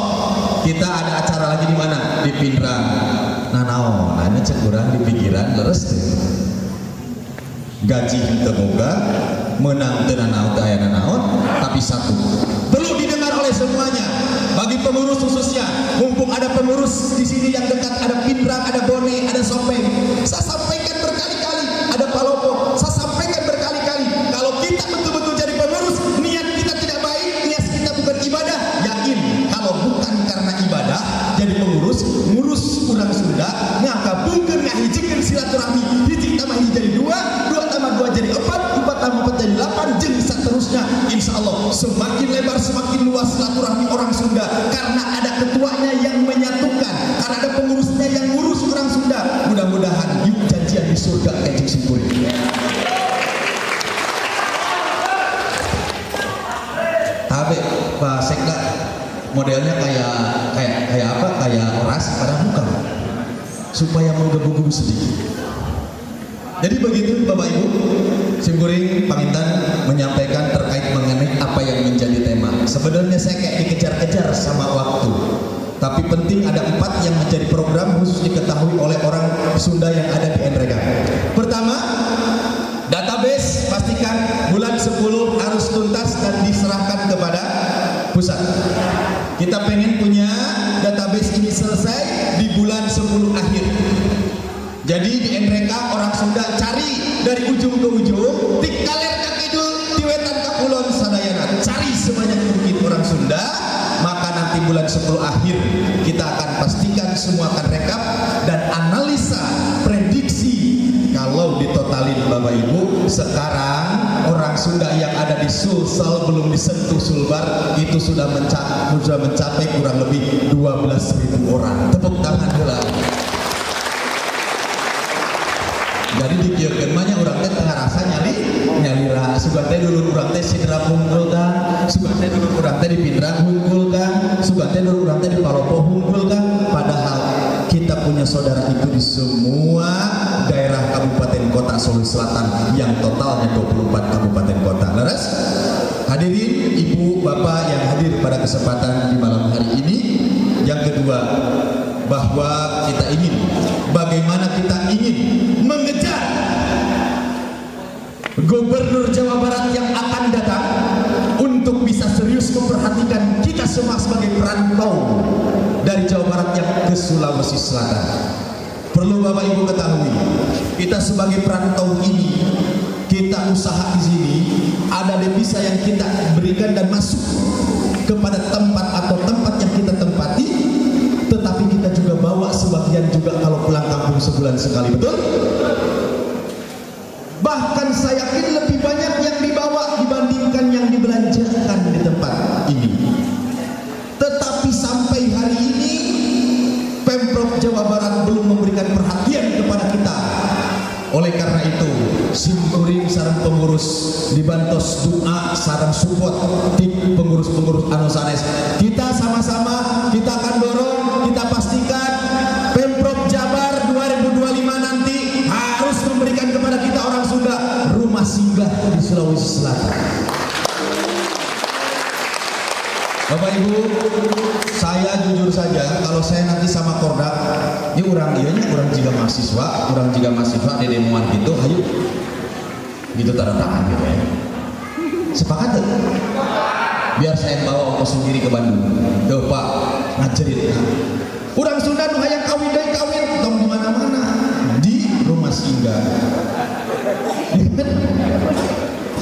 kita ada acara lagi di mana? Di Pindrang. Nah naon, nanya cek urang di pikiran leres deh. gaji henteu boga, menang teu nanaon teu aya nanaon, tapi satu perlu didengar oleh semuanya. Bagi pengurus khususnya, mumpung ada pengurus di sini yang dekat, ada Pindrang, ada Bone, ada Sopeng. Saya sampaikan berkali-kali, ada Palopo. Saya sampaikan berkali-kali, kalau kita betul-betul jadi pengurus, niat kita tidak baik, niat kita bukan ibadah, yakin kalau bukan karena ibadah jadi pengurus, ngurus urang Sunda, ngangka bungkeun ngahijikeun silaturahmi, hiji tambah hiji jadi 2, 2 tambah 2 jadi 4, 4 tambah 4 jadi 8, jeung seterusnya. Insya Allah semakin lebar semakin luas silaturahmi orang Sunda, karena ada ketuanya yang menyatukan, karena ada pengurusnya yang ngurus orang Sunda. Mudah-mudahan yuk janjian di surga Kanjeng Simkuring. Tabe Pak Sekda modelnya kayak apa? Kayak oras padahal bukan. Supaya menggebu-gebu sedikit. Jadi begitu Bapak Ibu, Simkuring Pangintan menyampaikan terkait mengenai apa yang menjadi tema. Sebenarnya saya kayak dikejar-kejar sama waktu, tapi penting ada 4 yang menjadi program khusus diketahui oleh orang Sunda yang ada di NREGA. Pertama, database pastikan bulan 10 harus tuntas dan diserahkan kepada pusat. Kita pengen punya database ini selesai di bulan 10 akhir. Jadi di NREGA orang Sunda cari dari ujung ke ujung, di kaler ka kidul, di wetan ka kulon sadayana. Cari sebanyak mungkin orang Sunda, maka nanti bulan 10 akhir kita akan pastikan semua akan rekap dan analisa prediksi. Kalau ditotalin Bapak Ibu, sekarang orang Sunda yang ada di Sulsel belum disentuh Sulbar itu sudah mencapai kurang lebih 12.000 orang. Tepuk tangan heula. Jadi dikieukeun mah nya urang teh tengah rasa nyalira sugan teh dulur urang teh sidra hungkul kan, sugan teh dulur urang teh di Pindrang hungkul kan, sugan teh dulur urang teh di Palopo hungkul kan. Padahal kita punya saudara itu di semua daerah kabupaten kota Sulawesi Selatan yang totalnya 24 kabupaten kota. Leres? Hadirin ibu bapak yang hadir pada kesempatan di malam hari ini. Yang kedua, bahwa kita ingin, bagaimana kita ingin mengejar Gubernur Jawa Barat yang akan datang untuk bisa serius memperhatikan kita semua sebagai perantau dari Jawa Barat yang ke Sulawesi Selatan. Perlu Bapak Ibu ketahui, kita sebagai perantau ini, kita usaha di sini, ada devisa yang kita berikan dan masuk kepada tempat atau tempat yang kita tempati, tetapi kita juga bawa sebagian juga kalau pulang kampung sebulan sekali, betul? Bahkan saya yakin lebih banyak yang dibawa dibandingkan yang dibelanjakan di tempat ini. Tetapi sampai hari ini Pemprov Jawa Barat belum memberikan perhatian kepada kita. Oleh karena itu, Simkuring sareng pengurus dibantos doa sareng support tim pengurus-pengurus anu sanes. Kita sama-sama kita akan dorong, kita pastikan Pemprov Jabar 2025 nanti harus memberikan kepada kita orang Sunda rumah singgah di Sulawesi Selatan. Bapak Ibu, saya jujur saja kalau saya nanti sama Kordak, ini orang juga mahasiswa di demoan gitu, ayo gitu tanda tangan gitu ya. Sepakat tuh? Biar saya bawa ongkos sendiri ke Bandung. Tuh Pak, ngajarin. Orang Sunda nu hayang kawin deui kawin, tong di mana-mana di rumah singgah.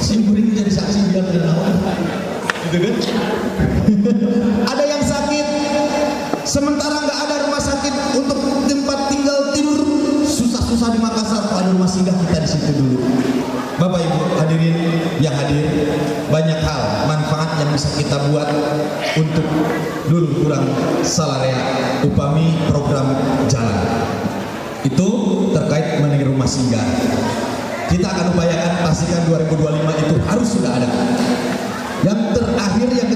Simkuring jadi saksi biar kenal. Gitu kan? Ada yang sakit, sementara nggak ada rumah sakit untuk tempat tinggal tidur, susah-susah di Makassar, ada rumah singgah kita di situ dulu. Bapak Ibu hadirin yang hadir, banyak hal manfaat yang bisa kita buat untuk dulu kurang salarea upami program jalan itu terkait mengenai rumah singgah. Kita akan upayakan pastikan 2025 itu harus sudah ada. Yang terakhir, yang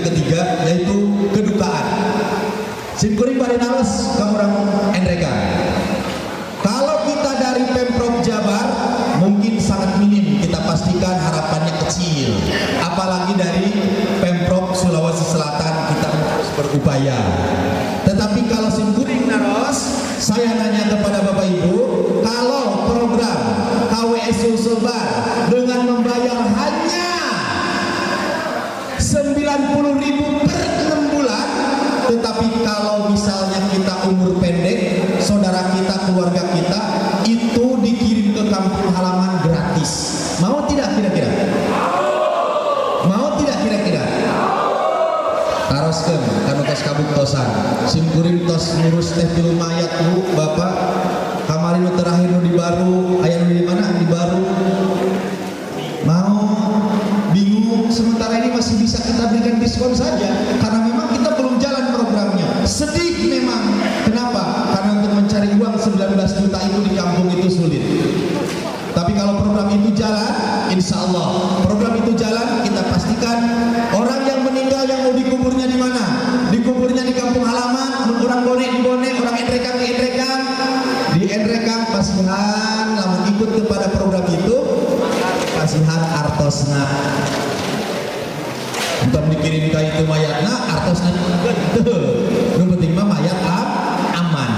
ketiga yaitu kedukaan. Simkuring Barenaros ke orang NREGA. Kalau kita dari Pemprov Jabar mungkin sangat minim, kita pastikan harapannya kecil. Apalagi dari Pemprov Sulawesi Selatan kita harus berupaya. Tetapi kalau Simkuring Naros, saya nanya kepada Bapak Ibu, kalau program KW diskon saja karena memang kita belum jalan programnya. Sedih memang. Kenapa? Karena untuk mencari uang 19 juta itu di kampung itu sulit. Tapi kalau program itu jalan, insya Allah program itu jalan, kita pastikan orang yang meninggal yang mau dikuburnya di mana? Dikuburnya di kampung halaman, orang bonek di bonek, orang endrekang di endrekang, di endrekang pasihan. Lamun ikut kepada program itu, pasihan artosna. Untuk dikirim ke itu mayatna, artosna betul. Yang penting mah mayat aman.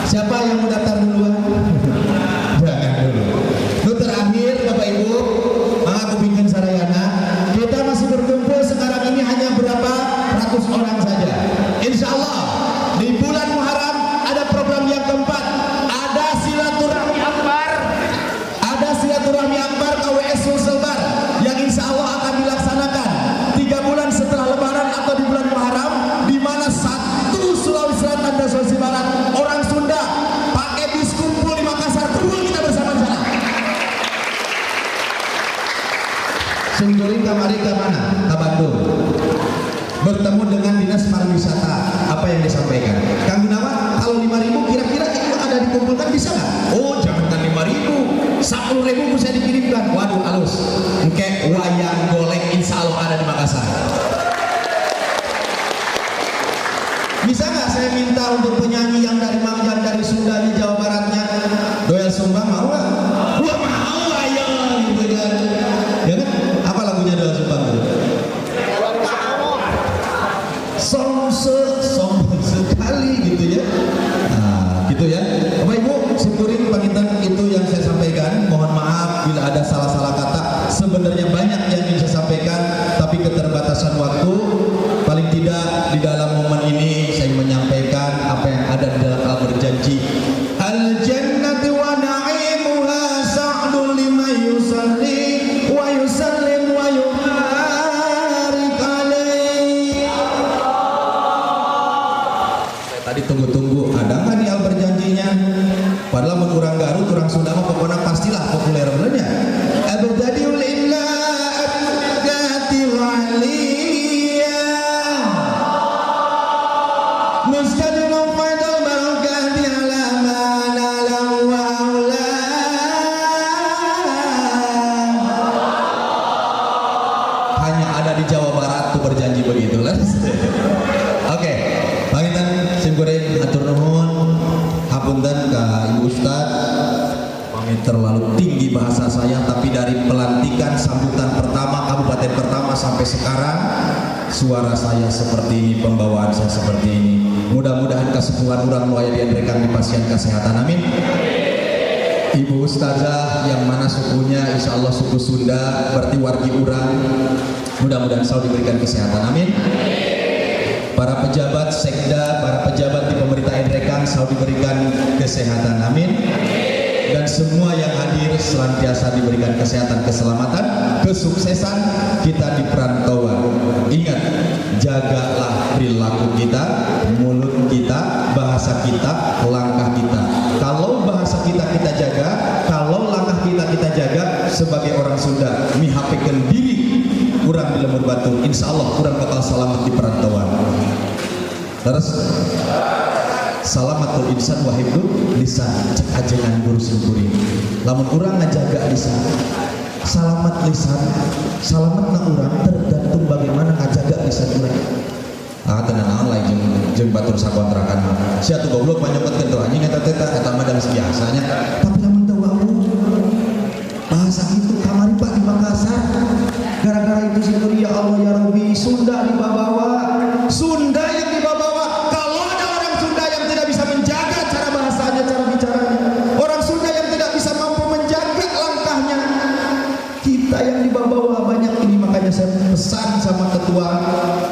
Siapa yang mau daftar duluan? Jangan dulu. Terakhir Bapak Ibu, aku bikin sarayana. Kita masih berkumpul sekarang ini hanya berapa ratus orang saja. Insya Allah di bulan Muharram ada program yang keempat. Ada silaturahmi akbar. Ada silaturahmi akbar KWS Sulselbar yang insya Allah akan dilaksanakan 3 bulan setelah Lebaran atau di bulan Muharram, di mana satu Sulawesi Selatan dan Sulawesi Barat orang Sunda pakai bis kumpul di Makassar. Kumpul kita bersama di sana. Singguling kamari ke mana? Ke Bandung. Bertemu dengan Dinas Pariwisata. Apa yang disampaikan? Kang Gunawan, kalau 5.000 kira-kira itu ada dikumpulkan bisa nggak? Oh, jangankan 5.000, 10.000 bisa dikirimkan. Waduh, halus. Engke wayang golek insya Allah ada di Makassar. Bisa nggak saya minta untuk penyanyi yang dari Mangjan, dari Sundanya, Jawa Baratnya, Doel Sumbang, mau nggak? Wah, mau, ayo, gitu kan? Ya kan? Apa lagunya Doel Sumbang tuh? Sombong sekali gitu ya. Nah, gitu ya. Bapak Ibu, syukurin pangitan itu yang saya sampaikan. Mohon maaf bila ada salah-salah kata. Sebenarnya banyak yang ingin saya sampaikan, tapi keterbatasan waktu. Paling tidak di dalam momen ini saya menyampaikan apa yang ada di dalam Al-Berjanji. Al-jannati wa na'imuha sa'dun liman yusalli wa yusallim wa yubarik alaih. Tadi tunggu-tunggu, ada nggak nih Al-Berjanjinya? Padahal menurang Garut, orang Sunda mah pokoknya pastilah populer benernya. Al-Berjanjiul Imla Abdatil Aliyah Mustadimul Faidul Barakati ala manalam wa aulah. Hanya ada di Jawa Barat tuh berjanji begitu lah. Oke, pangitan simkuring atur nuhun, hapunten ka Ibu Ustad. Pamit terlalu tinggi bahasa saya, tapi dari pelantikan sambutan pertama kabupaten pertama sampai sekarang suara saya seperti ini, pembawaan saya seperti ini. Mudah-mudahan kesepuhan orang mulai diandrekan di pasien kesehatan, amin. Ibu Ustazah yang mana sukunya insya Allah suku Sunda, berarti wargi urang, mudah-mudahan selalu diberikan kesehatan, amin. Para pejabat sekda, para pejabat di pemerintah Endrekang selalu diberikan kesehatan, amin. Dan semua yang hadir senantiasa diberikan kesehatan, keselamatan, kesuksesan kita di perantauan. Ingat, jagalah perilaku kita, mulut kita, bahasa kita, langkah kita. Kalau bahasa kita jaga, kalau langkah kita jaga, sebagai orang Sunda, mihapikeun diri kurang di lemur batu, insya Allah kurang bakal selamat di perantauan. Terus salamatul insan wa hibdu lisan, cek ajengan guru simkuring. Lamun urang ngajaga lisan, salamat lisan, salamatna urang tergantung bagaimana ngajaga lisan urang. Tenan naon lain jeung batur sakontrakan mah. Sia atuh goblok manyoketkeun teu anjing eta teh eta mah dan biasanya. Tapi lamun teu wau bahasa itu kamari Pak di Makassar. Gara-gara itu simkuring ya Allah ya Rabbi, Sunda dibawa. Sunda yang dibawa. Kalau ada orang Sunda yang tidak bisa menjaga cara bahasanya, cara bicaranya, orang Sunda yang tidak bisa mampu menjaga langkahnya, kita yang dibawa banyak ini. Makanya saya pesan sama ketua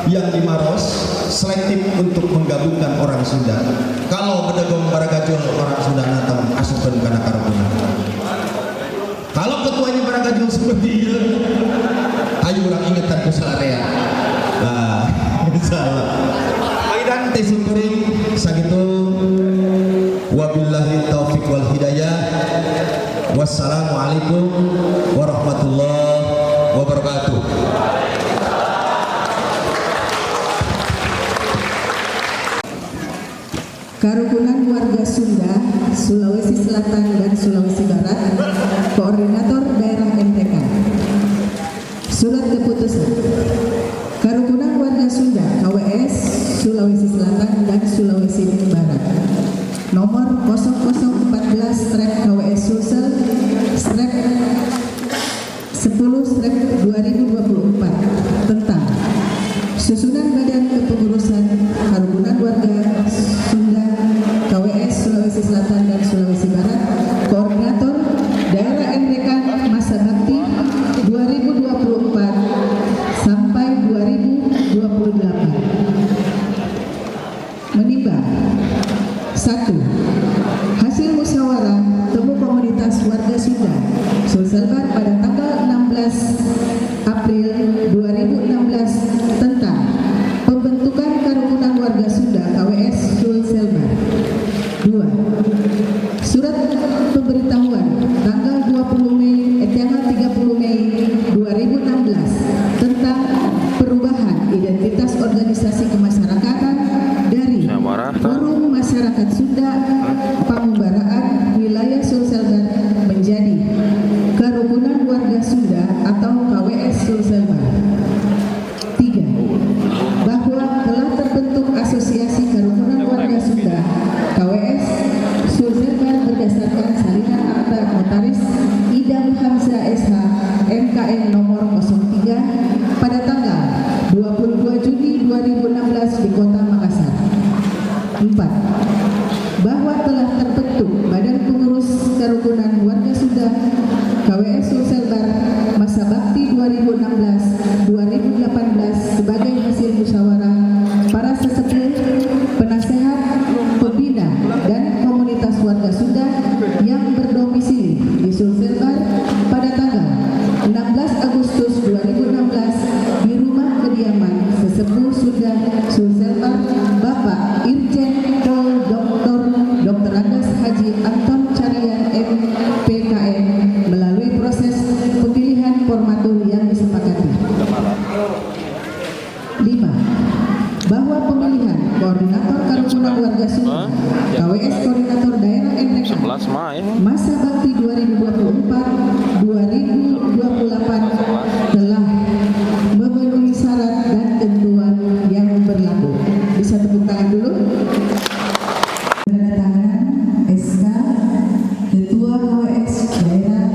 yang di Maros, selektif untuk menggabungkan orang Sunda. Kalau bedegong baragajul orang Sunda natam asupan kana karukuna. Kalau ketuanya baragajul seperti itu, ayo orang ingetan ku salarea. Nah, insyaallah. Aidan teh simkuring sakitu. Wabillahi taufiq wal hidayah. Wassalamualaikum warahmatullahi wabarakatuh. Sunda, Sulawesi Selatan dan Sulawesi Barat, Koordinator Daerah NTK. Surat keputusan Kerukunan Warga Sunda KWS Sulawesi Selatan dan Sulawesi Barat nomor 0014/KWS Sulsel /10/2024 tentang susunan badan kepengurusan Kerukunan Warga Sunda KWS Sulawesi Selatan dan Sulawesi Barat, Koordinator Daerah NTK masa bakti 2024 sampai 2028. Menimbang 1. Hasil musyawarah temu komunitas warga Sunda Sulselbar pada tanggal 16 April 2016 tentang pembentukan Kerukunan Warga Sunda KWS Sulselbar. 2. Surat pemberitahuan tanggal 30 Mei 2016 tentang perubahan identitas organisasi kemasyarakatan dari Forum Masyarakat Sunda Pamumbaraan Wilayah Sulselbar menjadi Kerukunan Warga Sunda atau KWS Sulselbar. 3. Bahwa telah terbentuk Asosiasi Kerukunan Warga Sunda KWS Sulselbar berdasarkan salinan akta notaris Idam Hamzah SH MKN nomor 03 pada tanggal 22 Juni 2016 di Kota Makassar. 4. Bahwa telah terbentuk Badan Pengurus Kerukunan Warga Sunda KWS Sulselbar masa bakti 2016-2018 sebagai hasil musyawarah para sesepuh, penasehat, pembina dan komunitas warga Sunda yang berdomisili di Sulselbar pada tanggal 16 Agustus 2016 di rumah kediaman sesepuh Sunda Sulselbar Bapak Irjen Pol Dr. Andes Haji Anton Carian MPKM melalui proses pemilihan formatur yang disepakati. 5. Bahwa pemilihan Koordinator Kerukunan Warga Sunda KWS Koordinator Daerah NTK masa bakti 2024-2028 telah memenuhi syarat dan ketentuan yang berlaku. Bisa tepuk tangan dulu. Penandatanganan SK Ketua KWS Daerah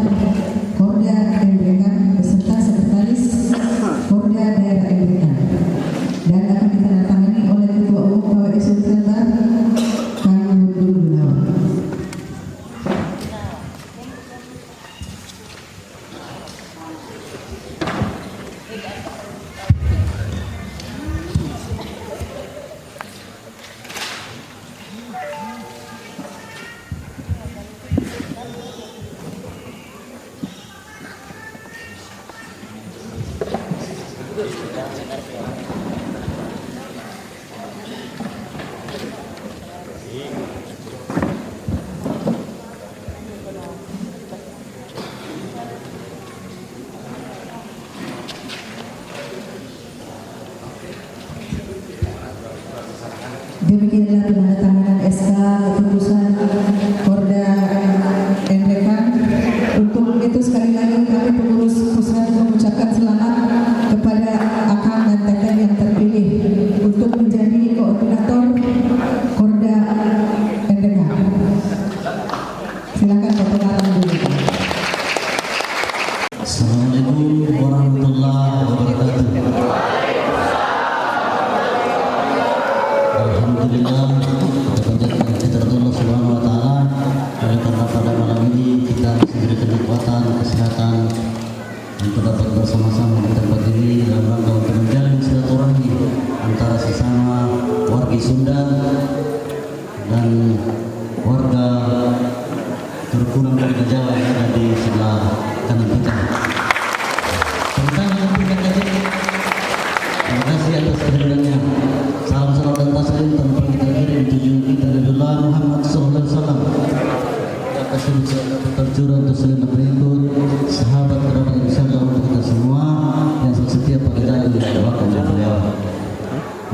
Korda NTK beserta Sekretaris Korda Daerah NTK dan akan ditandatangani oleh Ketua Umum KWS Sulselbar Kang Budi Gunawan. Demikianlah penandatanganan SK keputusan Korda NTK. Untuk itu sekali lagi kami pengurus pusat mengucapkan selamat kepada Akang dan Teteh yang terpilih untuk menjadi koordinator Korda NTK. Silakan Bapak Alam dulu. Assalamualaikum warahmatullahi wabarakatuh. Alhamdulillah, kita panjatkan Allah Subhanahu wa taala karena pada malam ini kita diberikan kekuatan, kesehatan untuk dapat bersama-sama di tempat ini dalam rangka untuk menjalin silaturahmi antara sesama warga Sunda dan warga kerukunan warga Jawa yang ada di sebelah kanan kita. Terima kasih atas kehadirannya. Salam salawat dan taslim tanpa kita kirim tujuan kita adalah Muhammad sallallahu alaihi wasallam. Kasih tercurah untuk segenap pengikut sahabat kerabat insyaallah untuk kita semua yang setia pada jalan yang dibawakan oleh beliau.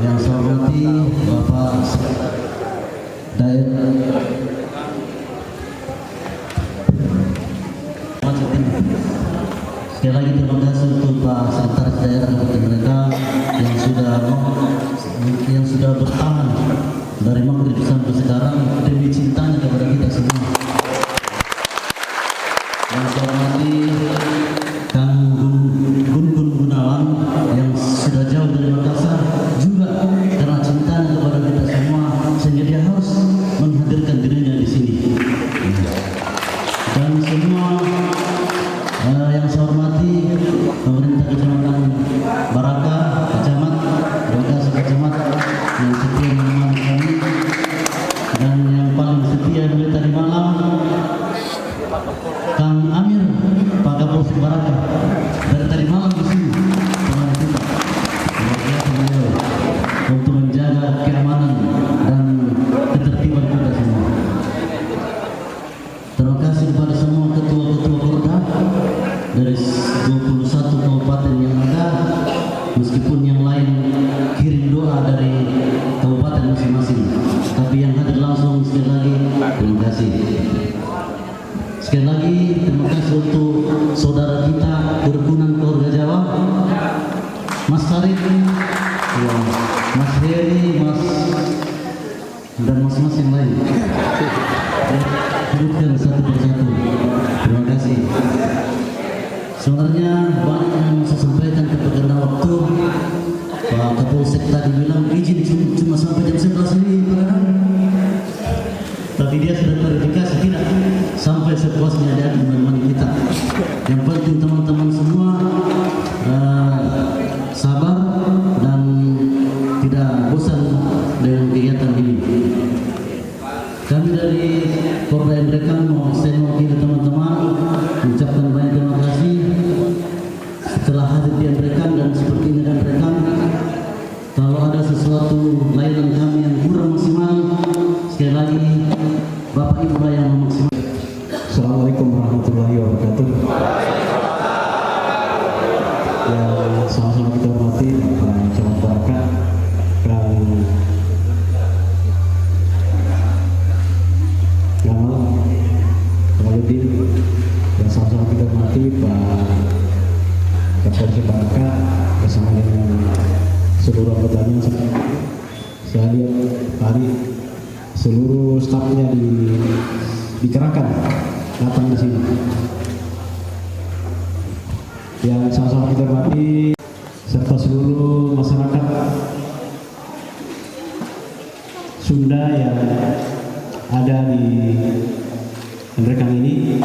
Yang saya hormati Bapak Daerah Sekali lagi terima kasih untuk Pak Sekretaris Daerah Kabupaten mereka yang sudah bertahan dari maghrib sampai sekarang demi cintanya kepada kita semua. Yang saya hormati Kang Gun Gunawan yang sudah jauh dari Makassar juga karena cintanya kepada kita semua sehingga dia harus menghadirkan dirinya di sini. Dan semua yang saya hormati pemerintah Kecamatan Baraka, Camat, terima kasih Pak Camat yang setia menemani kami, dan yang paling setia mulai tadi malam Kang Amir, Pak Kapolsek Baraka, dari tadi malam di sini teman kita, luar biasa beliau untuk menjaga keamanan dan ketertiban kita semua. Terima kasih kepada semua ketua-ketua Porda dari 21 kabupaten yang ada, meskipun yang lain kirim doa dari kabupaten masing-masing, tapi yang hadir langsung sekali lagi terima kasih. Sekali lagi terima kasih untuk saudara kita kerukunan keluarga Jawa, Mas Sarif, ya, Mas Heri, Mas dan mas-mas yang lain. Sebutkan satu persatu. Terima kasih. Sebenarnya banyak yang saya sampaikan, tapi karena waktu Pak Kapolsek tadi bilang izin cuma sampai jam 11 ini Pak Dadang. Tapi dia sudah klarifikasi tidak sampai sepuasnya dia menemani kita. Yang penting teman-teman semua sabar dan tidak bosan dengan kegiatan ini. Kami dari Porda Endrekan saya mewakili teman-teman mengucapkan banyak terima kasih setelah hadir di Endrekan dan seperti ini Endrekan. Kalau ada sesuatu layanan kami yang kurang maksimal, sekali lagi Bapak Ibu yang memaksimal. Assalamualaikum warahmatullahi wabarakatuh. Yang sama-sama kita hormati Pak Camat Baraka, Kang Gamal, Kamaluddin, yang sama-sama kita hormati Pak Kapolsek Baraka bersama dengan seluruh anggotanya. Saya lihat hari seluruh stafnya dikerahkan datang di sini. Yang sama-sama kita hormati serta seluruh masyarakat Sunda yang ada di Endrekan ini.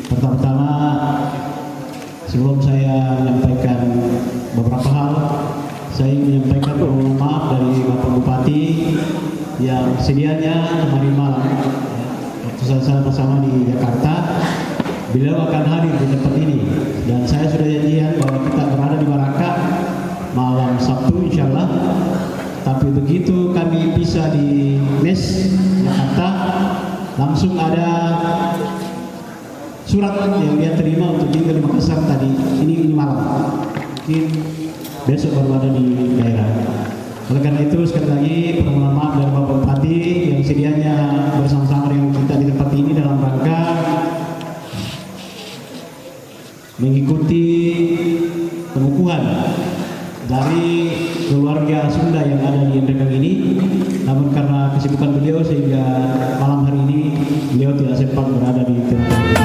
Pertama-tama sebelum saya menyampaikan beberapa hal, saya ingin menyampaikan permohonan maaf dari Bapak Bupati yang sedianya kemarin malam waktu saya bersama di Jakarta, beliau akan hadir di tempat ini, dan saya sudah janjian bahwa kita berada di Baraka malam Sabtu insya Allah. Tapi begitu kami bisa di mes Jakarta, langsung ada surat yang dia terima untuk tinggal di Makassar tadi ini malam, mungkin besok baru ada di daerah. Oleh karena itu sekali lagi permohonan maaf dari Bapak Bupati yang sedianya bersama-sama dengan kita di tempat ini dalam rangka mengikuti pengukuhan dari keluarga Sunda yang ada di Endrekan ini. Namun karena kesibukan beliau sehingga malam hari ini beliau tidak sempat berada di tempat ini.